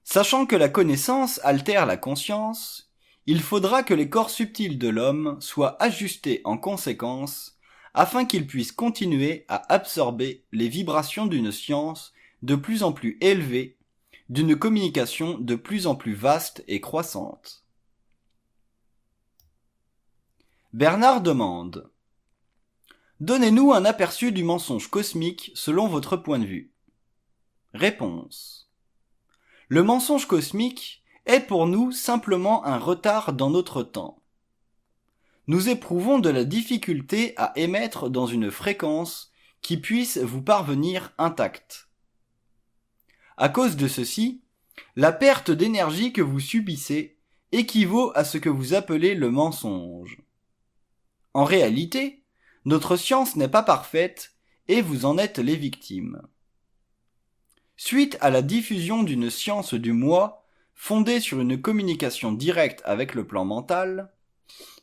Sachant que la connaissance altère la conscience, il faudra que les corps subtils de l'homme soient ajustés en conséquence afin qu'ils puissent continuer à absorber les vibrations d'une science de plus en plus élevée, d'une communication de plus en plus vaste et croissante. Bernard demande: donnez-nous un aperçu du mensonge cosmique selon votre point de vue. Réponse. Le mensonge cosmique est pour nous simplement un retard dans notre temps. Nous éprouvons de la difficulté à émettre dans une fréquence qui puisse vous parvenir intacte. À cause de ceci, la perte d'énergie que vous subissez équivaut à ce que vous appelez le mensonge. En réalité, notre science n'est pas parfaite et vous en êtes les victimes. Suite à la diffusion d'une science du moi fondée sur une communication directe avec le plan mental,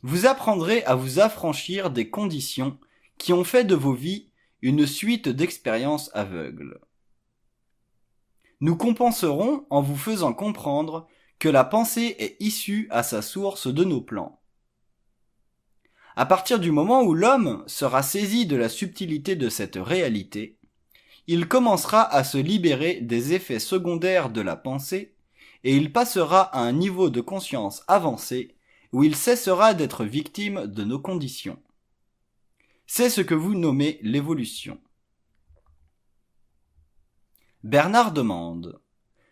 vous apprendrez à vous affranchir des conditions qui ont fait de vos vies une suite d'expériences aveugles. Nous compenserons en vous faisant comprendre que la pensée est issue à sa source de nos plans. À partir du moment où l'homme sera saisi de la subtilité de cette réalité, il commencera à se libérer des effets secondaires de la pensée et il passera à un niveau de conscience avancé où il cessera d'être victime de nos conditions. C'est ce que vous nommez l'évolution. Bernard demande: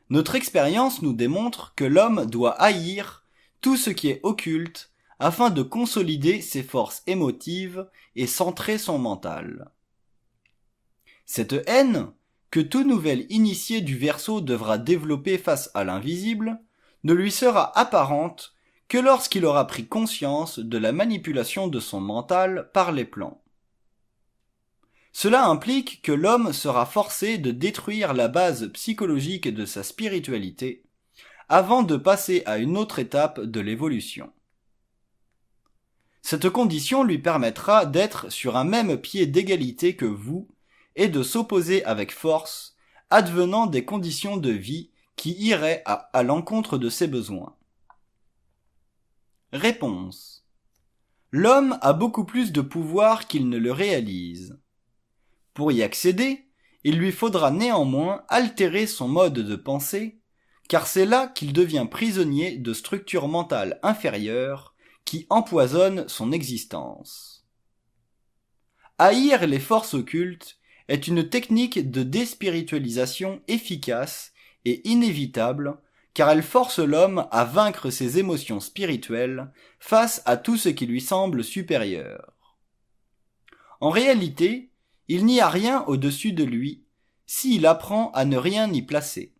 notre expérience nous démontre que l'homme doit haïr tout ce qui est occulte afin de consolider ses forces émotives et centrer son mental. Cette haine, que tout nouvel initié du Verseau devra développer face à l'invisible, ne lui sera apparente que lorsqu'il aura pris conscience de la manipulation de son mental par les plans. Cela implique que l'homme sera forcé de détruire la base psychologique de sa spiritualité avant de passer à une autre étape de l'évolution. Cette condition lui permettra d'être sur un même pied d'égalité que vous et de s'opposer avec force, advenant des conditions de vie qui iraient à l'encontre de ses besoins. Réponse. L'homme a beaucoup plus de pouvoir qu'il ne le réalise. Pour y accéder, il lui faudra néanmoins altérer son mode de pensée, car c'est là qu'il devient prisonnier de structures mentales inférieures qui empoisonnent son existence. Haïr les forces occultes est une technique de déspiritualisation efficace est inévitable car elle force l'homme à vaincre ses émotions spirituelles face à tout ce qui lui semble supérieur. En réalité, il n'y a rien au-dessus de lui s'il apprend à ne rien y placer.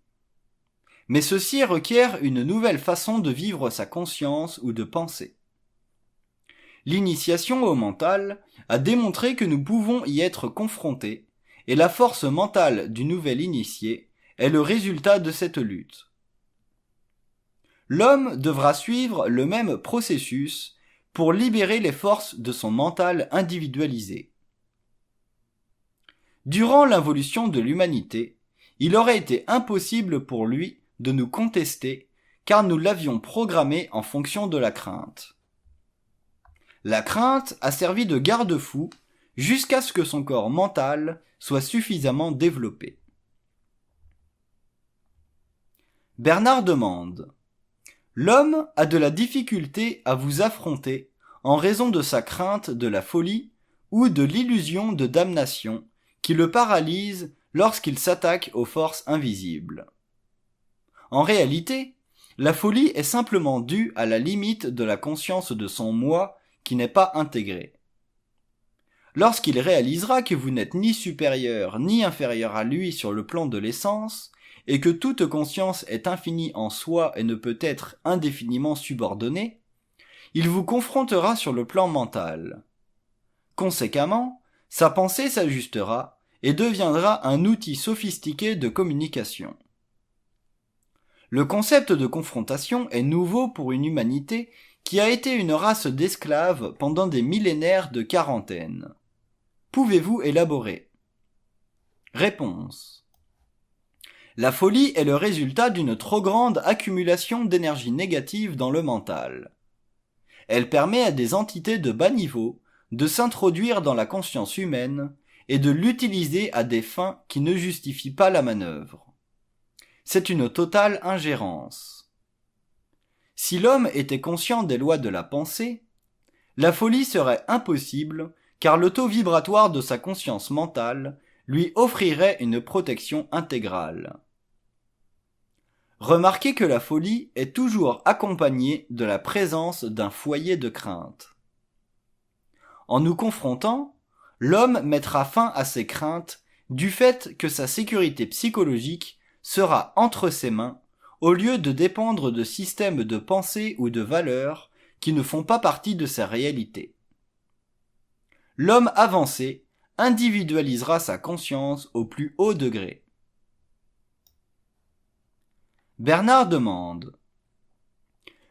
Mais ceci requiert une nouvelle façon de vivre sa conscience ou de penser. L'initiation au mental a démontré que nous pouvons y être confrontés, et la force mentale du nouvel initié est le résultat de cette lutte. L'homme devra suivre le même processus pour libérer les forces de son mental individualisé. Durant l'involution de l'humanité, il aurait été impossible pour lui de nous contester car nous l'avions programmé en fonction de la crainte. La crainte a servi de garde-fou jusqu'à ce que son corps mental soit suffisamment développé. Bernard demande : l'homme a de la difficulté à vous affronter en raison de sa crainte de la folie ou de l'illusion de damnation qui le paralyse lorsqu'il s'attaque aux forces invisibles. En réalité, la folie est simplement due à la limite de la conscience de son moi qui n'est pas intégrée. Lorsqu'il réalisera que vous n'êtes ni supérieur ni inférieur à lui sur le plan de l'essence, et que toute conscience est infinie en soi et ne peut être indéfiniment subordonnée, il vous confrontera sur le plan mental. Conséquemment, sa pensée s'ajustera et deviendra un outil sophistiqué de communication. Le concept de confrontation est nouveau pour une humanité qui a été une race d'esclaves pendant des millénaires de quarantaine. Pouvez-vous élaborer ? Réponse. La folie est le résultat d'une trop grande accumulation d'énergie négative dans le mental. Elle permet à des entités de bas niveau de s'introduire dans la conscience humaine et de l'utiliser à des fins qui ne justifient pas la manœuvre. C'est une totale ingérence. Si l'homme était conscient des lois de la pensée, la folie serait impossible car le taux vibratoire de sa conscience mentale lui offrirait une protection intégrale. Remarquez que la folie est toujours accompagnée de la présence d'un foyer de crainte. En nous confrontant, l'homme mettra fin à ses craintes du fait que sa sécurité psychologique sera entre ses mains au lieu de dépendre de systèmes de pensée ou de valeurs qui ne font pas partie de sa réalité. L'homme avancé individualisera sa conscience au plus haut degré. Bernard demande :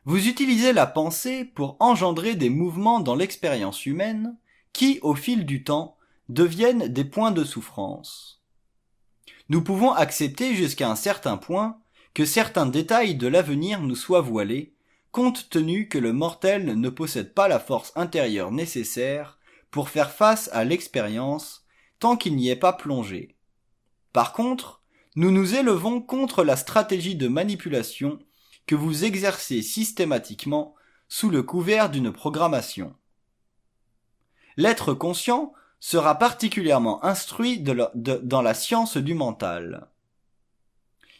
vous utilisez la pensée pour engendrer des mouvements dans l'expérience humaine qui, au fil du temps, deviennent des points de souffrance. Nous pouvons accepter jusqu'à un certain point que certains détails de l'avenir nous soient voilés, compte tenu que le mortel ne possède pas la force intérieure nécessaire pour faire face à l'expérience tant qu'il n'y est pas plongé. Par contre, nous nous élevons contre la stratégie de manipulation que vous exercez systématiquement sous le couvert d'une programmation. L'être conscient sera particulièrement instruit dans la science du mental.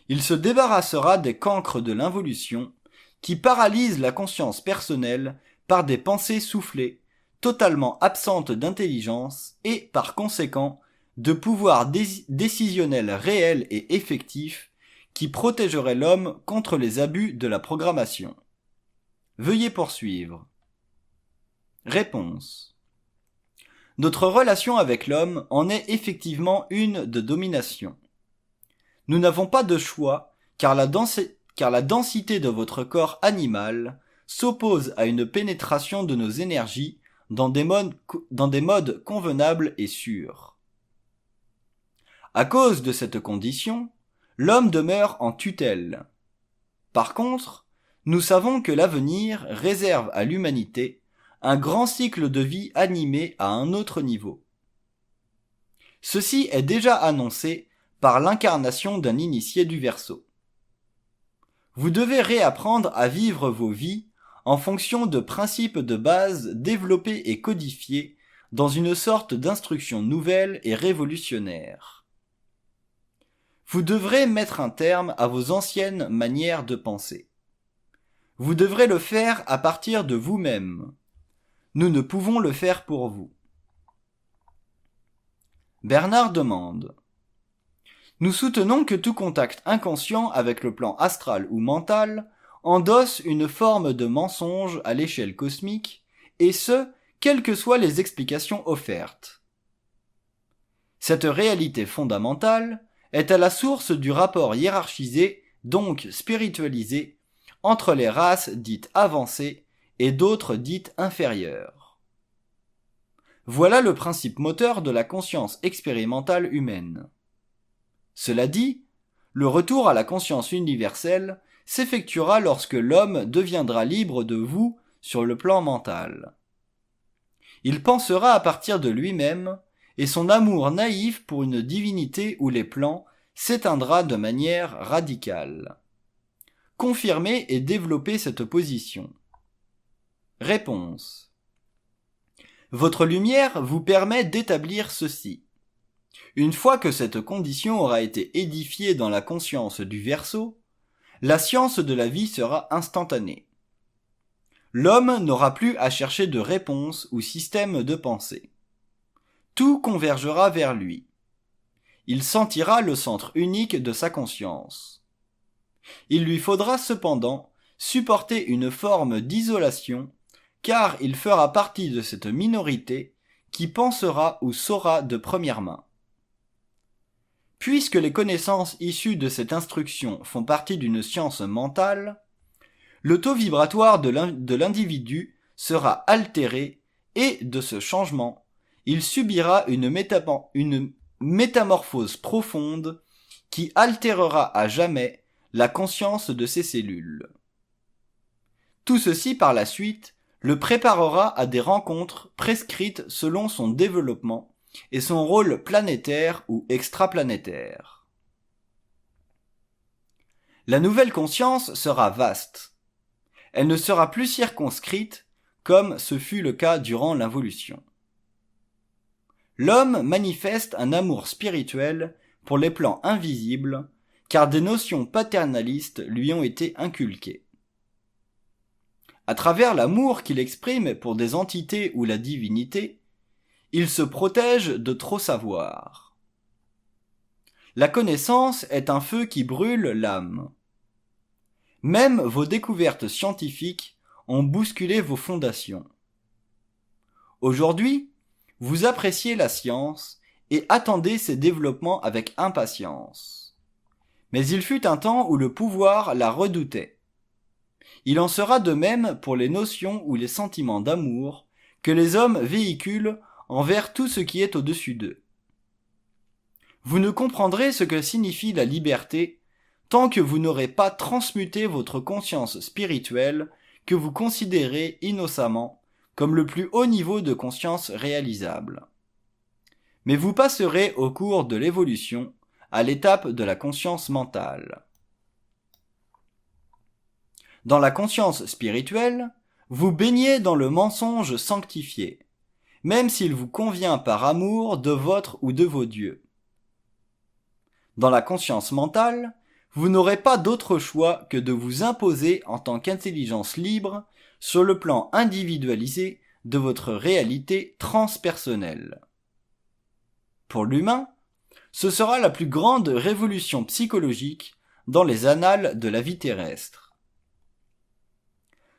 Il se débarrassera des cancres de l'involution qui paralysent la conscience personnelle par des pensées soufflées, totalement absentes d'intelligence et, par conséquent, de pouvoir décisionnel réel et effectif qui protégerait l'homme contre les abus de la programmation. Veuillez poursuivre. Réponse. Notre relation avec l'homme en est effectivement une de domination. Nous n'avons pas de choix car la densité de votre corps animal s'oppose à une pénétration de nos énergies dans des modes convenables et sûrs. À cause de cette condition, l'homme demeure en tutelle. Par contre, nous savons que l'avenir réserve à l'humanité un grand cycle de vie animé à un autre niveau. Ceci est déjà annoncé par l'incarnation d'un initié du Verseau. Vous devez réapprendre à vivre vos vies en fonction de principes de base développés et codifiés dans une sorte d'instruction nouvelle et révolutionnaire. Vous devrez mettre un terme à vos anciennes manières de penser. Vous devrez le faire à partir de vous-même. Nous ne pouvons le faire pour vous. Bernard demande. Nous soutenons que tout contact inconscient avec le plan astral ou mental endosse une forme de mensonge à l'échelle cosmique, et ce, quelles que soient les explications offertes. Cette réalité fondamentale est à la source du rapport hiérarchisé, donc spiritualisé, entre les races dites avancées et d'autres dites inférieures. Voilà le principe moteur de la conscience expérimentale humaine. Cela dit, le retour à la conscience universelle s'effectuera lorsque l'homme deviendra libre de vous sur le plan mental. Il pensera à partir de lui-même, et son amour naïf pour une divinité ou les plans s'éteindra de manière radicale. Confirmez et développez cette position. Réponse. Votre lumière vous permet d'établir ceci. Une fois que cette condition aura été édifiée dans la conscience du Verseau, la science de la vie sera instantanée. L'homme n'aura plus à chercher de réponse ou système de pensée. Tout convergera vers lui. Il sentira le centre unique de sa conscience. Il lui faudra cependant supporter une forme d'isolation, car il fera partie de cette minorité qui pensera ou saura de première main. Puisque les connaissances issues de cette instruction font partie d'une science mentale, le taux vibratoire de l'individu sera altéré et, de ce changement, il subira une métamorphose profonde qui altérera à jamais la conscience de ses cellules. Tout ceci par la suite le préparera à des rencontres prescrites selon son développement et son rôle planétaire ou extraplanétaire. La nouvelle conscience sera vaste. Elle ne sera plus circonscrite comme ce fut le cas durant l'involution. L'homme manifeste un amour spirituel pour les plans invisibles, car des notions paternalistes lui ont été inculquées. À travers l'amour qu'il exprime pour des entités ou la divinité, il se protège de trop savoir. La connaissance est un feu qui brûle l'âme. Même vos découvertes scientifiques ont bousculé vos fondations. Aujourd'hui, vous appréciez la science et attendez ses développements avec impatience. Mais il fut un temps où le pouvoir la redoutait. Il en sera de même pour les notions ou les sentiments d'amour que les hommes véhiculent envers tout ce qui est au-dessus d'eux. Vous ne comprendrez ce que signifie la liberté tant que vous n'aurez pas transmuté votre conscience spirituelle que vous considérez innocemment comme le plus haut niveau de conscience réalisable. Mais vous passerez au cours de l'évolution à l'étape de la conscience mentale. Dans la conscience spirituelle, vous baignez dans le mensonge sanctifié, même s'il vous convient par amour de votre ou de vos dieux. Dans la conscience mentale, vous n'aurez pas d'autre choix que de vous imposer en tant qu'intelligence libre sur le plan individualisé de votre réalité transpersonnelle. Pour l'humain, ce sera la plus grande révolution psychologique dans les annales de la vie terrestre.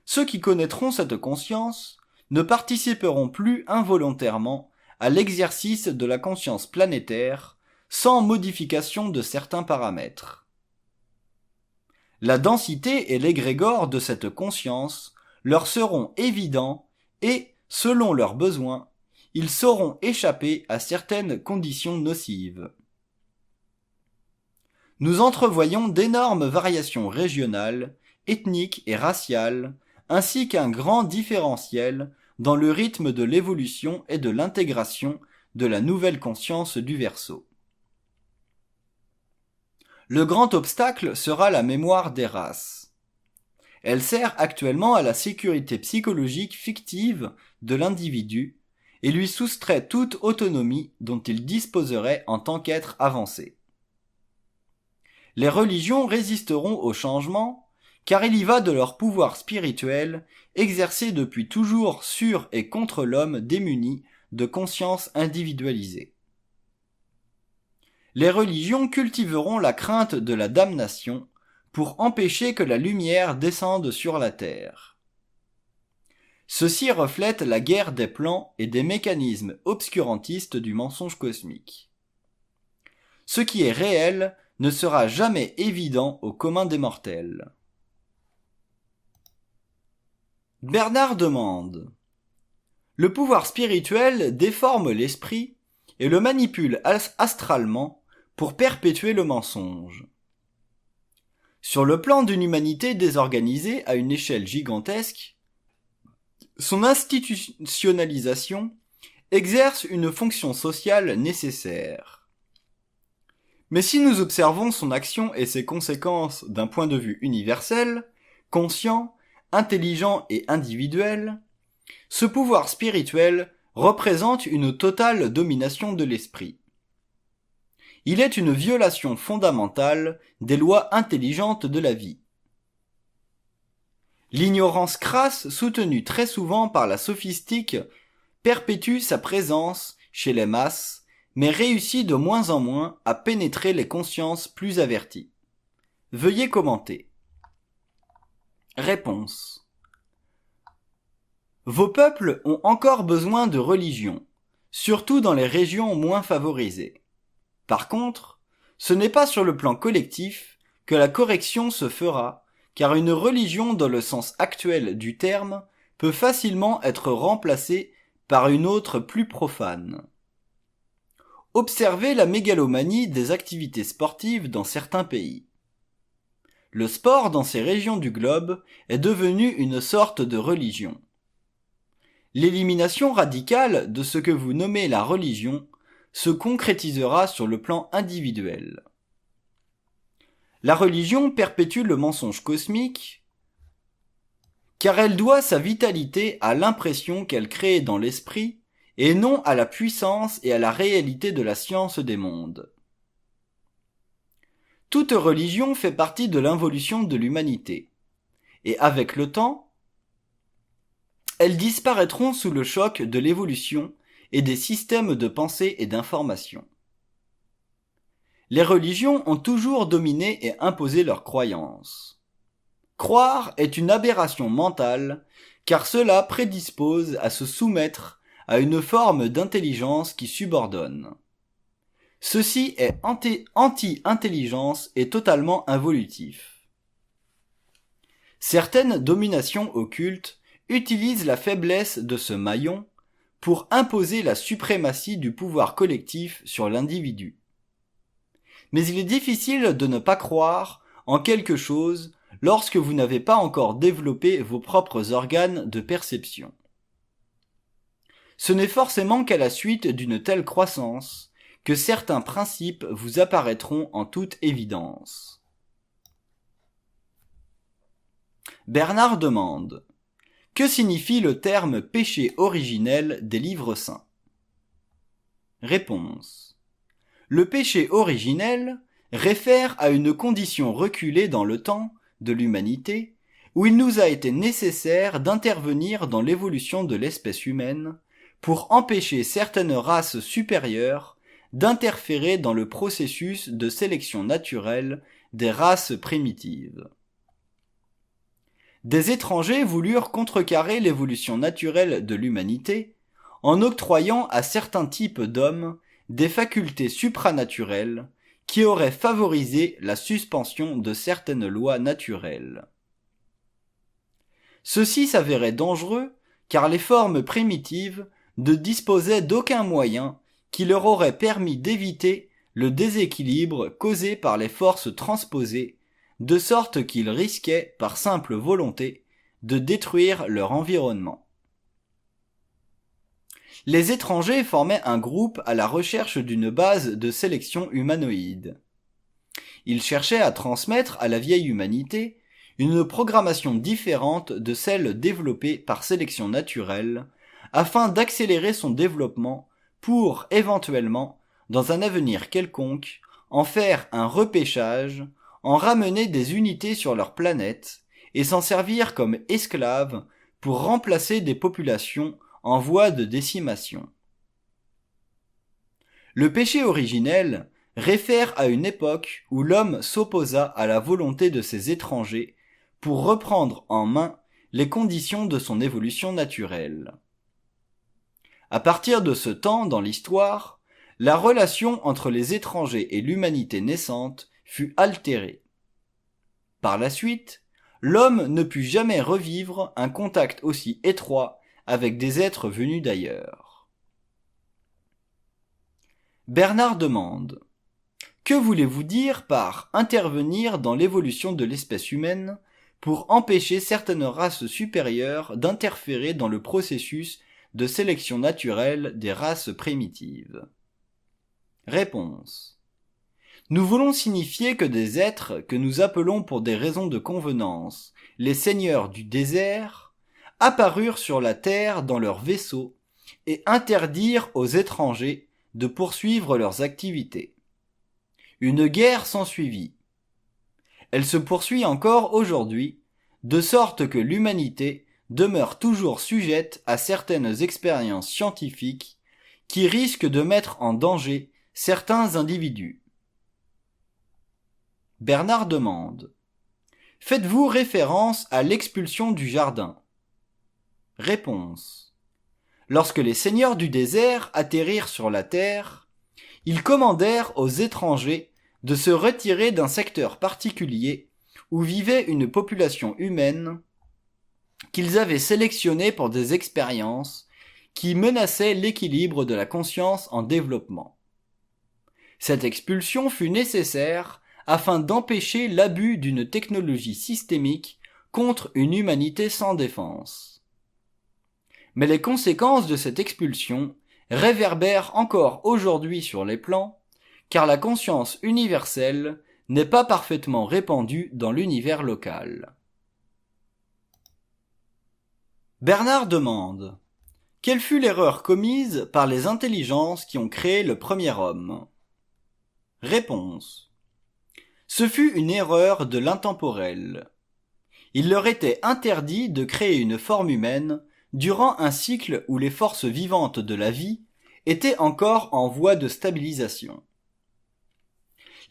Ceux qui connaîtront cette conscience ne participeront plus involontairement à l'exercice de la conscience planétaire sans modification de certains paramètres. La densité et l'égrégore de cette conscience leur seront évidents et, selon leurs besoins, ils sauront échapper à certaines conditions nocives. Nous entrevoyons d'énormes variations régionales, ethniques et raciales, ainsi qu'un grand différentiel dans le rythme de l'évolution et de l'intégration de la nouvelle conscience du Verseau. Le grand obstacle sera la mémoire des races. Elle sert actuellement à la sécurité psychologique fictive de l'individu et lui soustrait toute autonomie dont il disposerait en tant qu'être avancé. Les religions résisteront au changement, car il y va de leur pouvoir spirituel exercé depuis toujours sur et contre l'homme démuni de conscience individualisée. Les religions cultiveront la crainte de la damnation pour empêcher que la lumière descende sur la terre. Ceci reflète la guerre des plans et des mécanismes obscurantistes du mensonge cosmique. Ce qui est réel ne sera jamais évident au commun des mortels. Bernard demande: le pouvoir spirituel déforme l'esprit et le manipule astralement pour perpétuer le mensonge. Sur le plan d'une humanité désorganisée à une échelle gigantesque, son institutionnalisation exerce une fonction sociale nécessaire. Mais si nous observons son action et ses conséquences d'un point de vue universel, conscient, intelligent et individuel, ce pouvoir spirituel représente une totale domination de l'esprit. Il est une violation fondamentale des lois intelligentes de la vie. L'ignorance crasse, soutenue très souvent par la sophistique, perpétue sa présence chez les masses, mais réussit de moins en moins à pénétrer les consciences plus averties. Veuillez commenter. Réponse. Vos peuples ont encore besoin de religion, surtout dans les régions moins favorisées. Par contre, ce n'est pas sur le plan collectif que la correction se fera, car une religion dans le sens actuel du terme peut facilement être remplacée par une autre plus profane. Observez la mégalomanie des activités sportives dans certains pays. Le sport dans ces régions du globe est devenu une sorte de religion. L'élimination radicale de ce que vous nommez la religion se concrétisera sur le plan individuel. La religion perpétue le mensonge cosmique, car elle doit sa vitalité à l'impression qu'elle crée dans l'esprit et non à la puissance et à la réalité de la science des mondes. Toute religion fait partie de l'involution de l'humanité, et avec le temps, elles disparaîtront sous le choc de l'évolution et des systèmes de pensée et d'information. Les religions ont toujours dominé et imposé leurs croyances. Croire est une aberration mentale, car cela prédispose à se soumettre à une forme d'intelligence qui subordonne. Ceci est anti-intelligence et totalement involutif. Certaines dominations occultes utilisent la faiblesse de ce maillon pour imposer la suprématie du pouvoir collectif sur l'individu. Mais il est difficile de ne pas croire en quelque chose lorsque vous n'avez pas encore développé vos propres organes de perception. Ce n'est forcément qu'à la suite d'une telle croissance que certains principes vous apparaîtront en toute évidence. Bernard demande: que signifie le terme péché originel des livres saints? Réponse. Le péché originel réfère à une condition reculée dans le temps de l'humanité où il nous a été nécessaire d'intervenir dans l'évolution de l'espèce humaine pour empêcher certaines races supérieures d'interférer dans le processus de sélection naturelle des races primitives. Des étrangers voulurent contrecarrer l'évolution naturelle de l'humanité en octroyant à certains types d'hommes des facultés supranaturelles qui auraient favorisé la suspension de certaines lois naturelles. Ceci s'avérait dangereux car les formes primitives ne disposaient d'aucun moyen qui leur aurait permis d'éviter le déséquilibre causé par les forces transposées, de sorte qu'ils risquaient, par simple volonté, de détruire leur environnement. Les étrangers formaient un groupe à la recherche d'une base de sélection humanoïde. Ils cherchaient à transmettre à la vieille humanité une programmation différente de celle développée par sélection naturelle, afin d'accélérer son développement pour, éventuellement, dans un avenir quelconque, en faire un repêchage en ramener des unités sur leur planète et s'en servir comme esclaves pour remplacer des populations en voie de décimation. Le péché originel réfère à une époque où l'homme s'opposa à la volonté de ses étrangers pour reprendre en main les conditions de son évolution naturelle. À partir de ce temps dans l'histoire, la relation entre les étrangers et l'humanité naissante fut altérée. Par la suite, l'homme ne put jamais revivre un contact aussi étroit avec des êtres venus d'ailleurs. Bernard demande : que voulez-vous dire par intervenir dans l'évolution de l'espèce humaine pour empêcher certaines races supérieures d'interférer dans le processus de sélection naturelle des races primitives? Réponse. Nous voulons signifier que des êtres que nous appelons pour des raisons de convenance les seigneurs du désert apparurent sur la terre dans leurs vaisseaux et interdirent aux étrangers de poursuivre leurs activités. Une guerre s'ensuivit. Elle se poursuit encore aujourd'hui, de sorte que l'humanité demeure toujours sujette à certaines expériences scientifiques qui risquent de mettre en danger certains individus. Bernard demande : faites-vous référence à l'expulsion du jardin? Réponse. Lorsque les seigneurs du désert atterrirent sur la terre, ils commandèrent aux étrangers de se retirer d'un secteur particulier où vivait une population humaine qu'ils avaient sélectionnée pour des expériences qui menaçaient l'équilibre de la conscience en développement. Cette expulsion fut nécessaire afin d'empêcher l'abus d'une technologie systémique contre une humanité sans défense. Mais les conséquences de cette expulsion réverbèrent encore aujourd'hui sur les plans, car la conscience universelle n'est pas parfaitement répandue dans l'univers local. Bernard demande : quelle fut l'erreur commise par les intelligences qui ont créé le premier homme? Réponse. Ce fut une erreur de l'intemporel. Il leur était interdit de créer une forme humaine durant un cycle où les forces vivantes de la vie étaient encore en voie de stabilisation.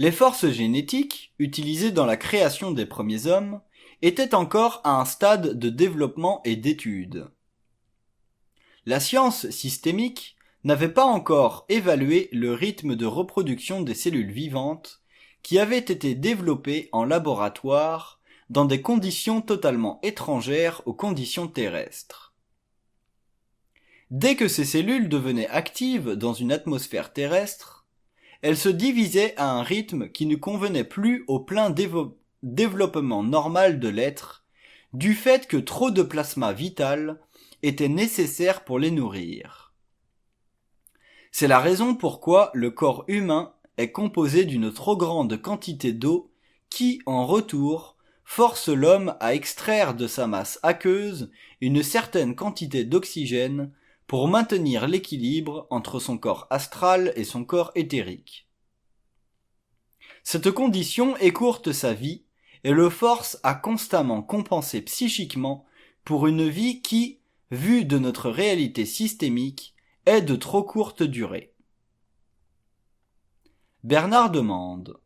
Les forces génétiques, utilisées dans la création des premiers hommes, étaient encore à un stade de développement et d'étude. La science systémique n'avait pas encore évalué le rythme de reproduction des cellules vivantes qui avaient été développées en laboratoire dans des conditions totalement étrangères aux conditions terrestres. Dès que ces cellules devenaient actives dans une atmosphère terrestre, elles se divisaient à un rythme qui ne convenait plus au plein développement normal de l'être, du fait que trop de plasma vital était nécessaire pour les nourrir. C'est la raison pourquoi le corps humain est composé d'une trop grande quantité d'eau qui, en retour, force l'homme à extraire de sa masse aqueuse une certaine quantité d'oxygène pour maintenir l'équilibre entre son corps astral et son corps éthérique. Cette condition écourte sa vie et le force à constamment compenser psychiquement pour une vie qui, vue de notre réalité systémique, est de trop courte durée. Bernard demande :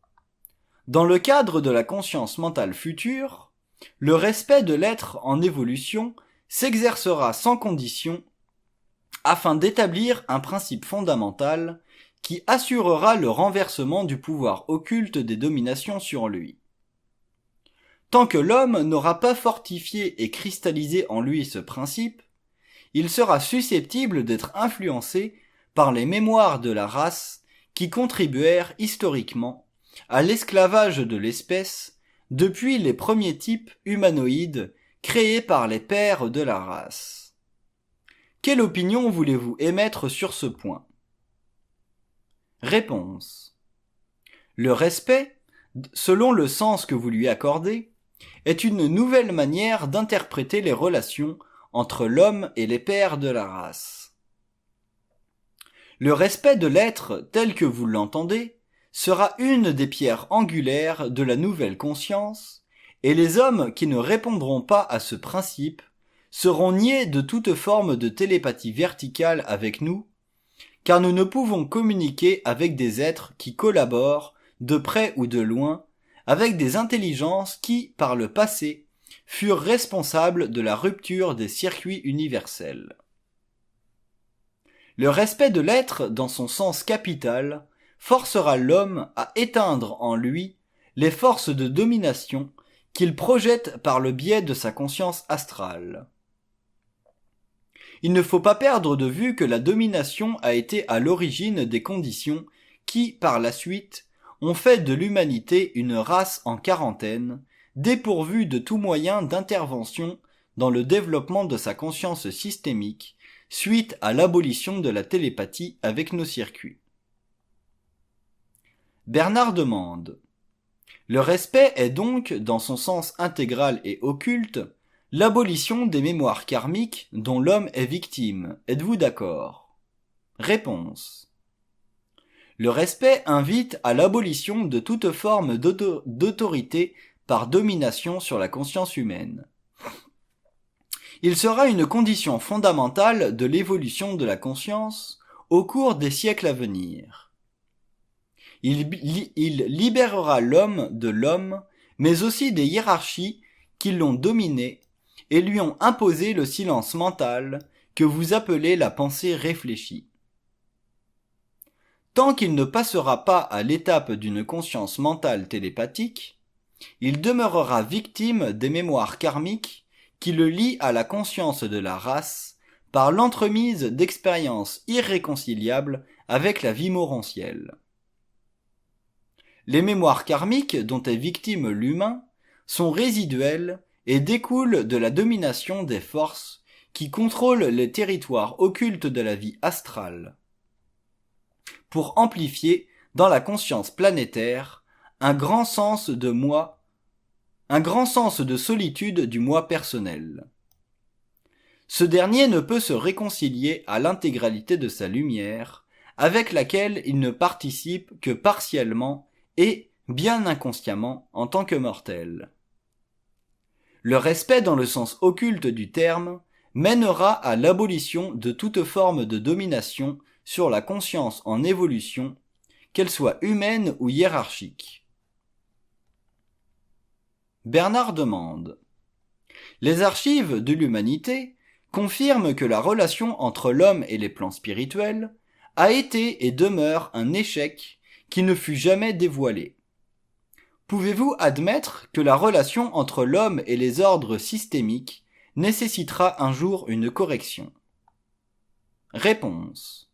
dans le cadre de la conscience mentale future, le respect de l'être en évolution s'exercera sans condition afin d'établir un principe fondamental qui assurera le renversement du pouvoir occulte des dominations sur lui. Tant que l'homme n'aura pas fortifié et cristallisé en lui ce principe, il sera susceptible d'être influencé par les mémoires de la race qui contribuèrent historiquement à l'esclavage de l'espèce depuis les premiers types humanoïdes créés par les pères de la race. Quelle opinion voulez-vous émettre sur ce point? Réponse. Le respect, selon le sens que vous lui accordez, est une nouvelle manière d'interpréter les relations entre l'homme et les pères de la race. Le respect de l'être tel que vous l'entendez sera une des pierres angulaires de la nouvelle conscience, et les hommes qui ne répondront pas à ce principe seront niés de toute forme de télépathie verticale avec nous, car nous ne pouvons communiquer avec des êtres qui collaborent, de près ou de loin, avec des intelligences qui, par le passé, furent responsables de la rupture des circuits universels. Le respect de l'être dans son sens capital forcera l'homme à éteindre en lui les forces de domination qu'il projette par le biais de sa conscience astrale. Il ne faut pas perdre de vue que la domination a été à l'origine des conditions qui, par la suite, ont fait de l'humanité une race en quarantaine, dépourvue de tout moyen d'intervention dans le développement de sa conscience systémique, suite à l'abolition de la télépathie avec nos circuits. Bernard demande: le respect est donc, dans son sens intégral et occulte, l'abolition des mémoires karmiques dont l'homme est victime. Êtes-vous d'accord? Réponse: le respect invite à l'abolition de toute forme d'autorité par domination sur la conscience humaine. Il sera une condition fondamentale de l'évolution de la conscience au cours des siècles à venir. Il libérera l'homme de l'homme, mais aussi des hiérarchies qui l'ont dominé et lui ont imposé le silence mental que vous appelez la pensée réfléchie. Tant qu'il ne passera pas à l'étape d'une conscience mentale télépathique, il demeurera victime des mémoires karmiques qui le lient à la conscience de la race par l'entremise d'expériences irréconciliables avec la vie morantielle. Les mémoires karmiques dont est victime l'humain sont résiduelles et découlent de la domination des forces qui contrôlent les territoires occultes de la vie astrale, pour amplifier dans la conscience planétaire un grand sens de moi, un grand sens de solitude du moi personnel. Ce dernier ne peut se réconcilier à l'intégralité de sa lumière, avec laquelle il ne participe que partiellement et bien inconsciemment en tant que mortel. Le respect dans le sens occulte du terme mènera à l'abolition de toute forme de domination sur la conscience en évolution, qu'elle soit humaine ou hiérarchique. Bernard demande: les archives de l'humanité confirment que la relation entre l'homme et les plans spirituels a été et demeure un échec qui ne fut jamais dévoilé. Pouvez-vous admettre que la relation entre l'homme et les ordres systémiques nécessitera un jour une correction? Réponse: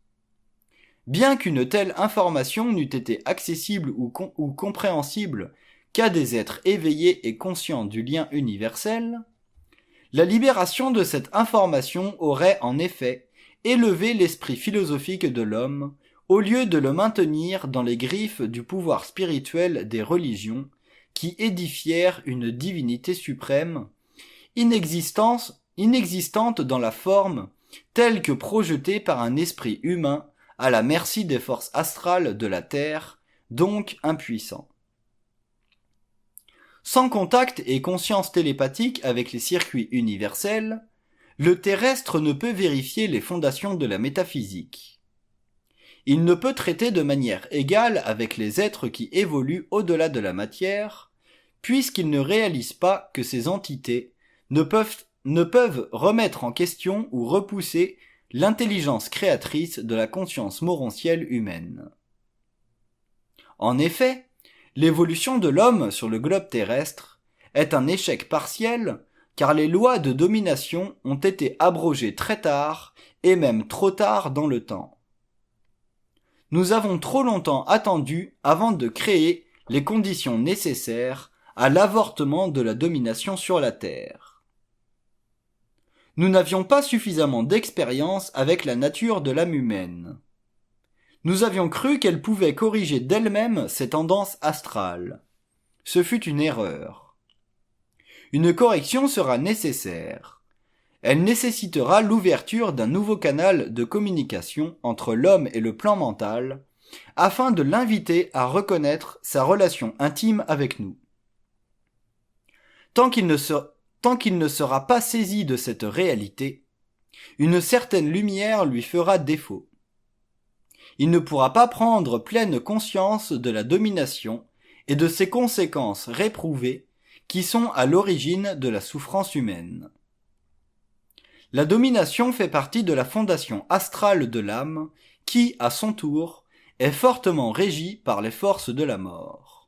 bien qu'une telle information n'eût été accessible ou compréhensible qu'à des êtres éveillés et conscients du lien universel, la libération de cette information aurait en effet élevé l'esprit philosophique de l'homme au lieu de le maintenir dans les griffes du pouvoir spirituel des religions qui édifièrent une divinité suprême, inexistante dans la forme telle que projetée par un esprit humain à la merci des forces astrales de la Terre, donc impuissant. Sans contact et conscience télépathique avec les circuits universels, le terrestre ne peut vérifier les fondations de la métaphysique. Il ne peut traiter de manière égale avec les êtres qui évoluent au-delà de la matière, puisqu'il ne réalise pas que ces entités ne peuvent remettre en question ou repousser l'intelligence créatrice de la conscience morantielle humaine. En effet, l'évolution de l'homme sur le globe terrestre est un échec partiel car les lois de domination ont été abrogées très tard et même trop tard dans le temps. Nous avons trop longtemps attendu avant de créer les conditions nécessaires à l'avortement de la domination sur la Terre. Nous n'avions pas suffisamment d'expérience avec la nature de l'âme humaine. Nous avions cru qu'elle pouvait corriger d'elle-même ses tendances astrales. Ce fut une erreur. Une correction sera nécessaire. Elle nécessitera l'ouverture d'un nouveau canal de communication entre l'homme et le plan mental, afin de l'inviter à reconnaître sa relation intime avec nous. Tant qu'il ne sera pas saisi de cette réalité, une certaine lumière lui fera défaut. Il ne pourra pas prendre pleine conscience de la domination et de ses conséquences réprouvées qui sont à l'origine de la souffrance humaine. La domination fait partie de la fondation astrale de l'âme qui, à son tour, est fortement régie par les forces de la mort.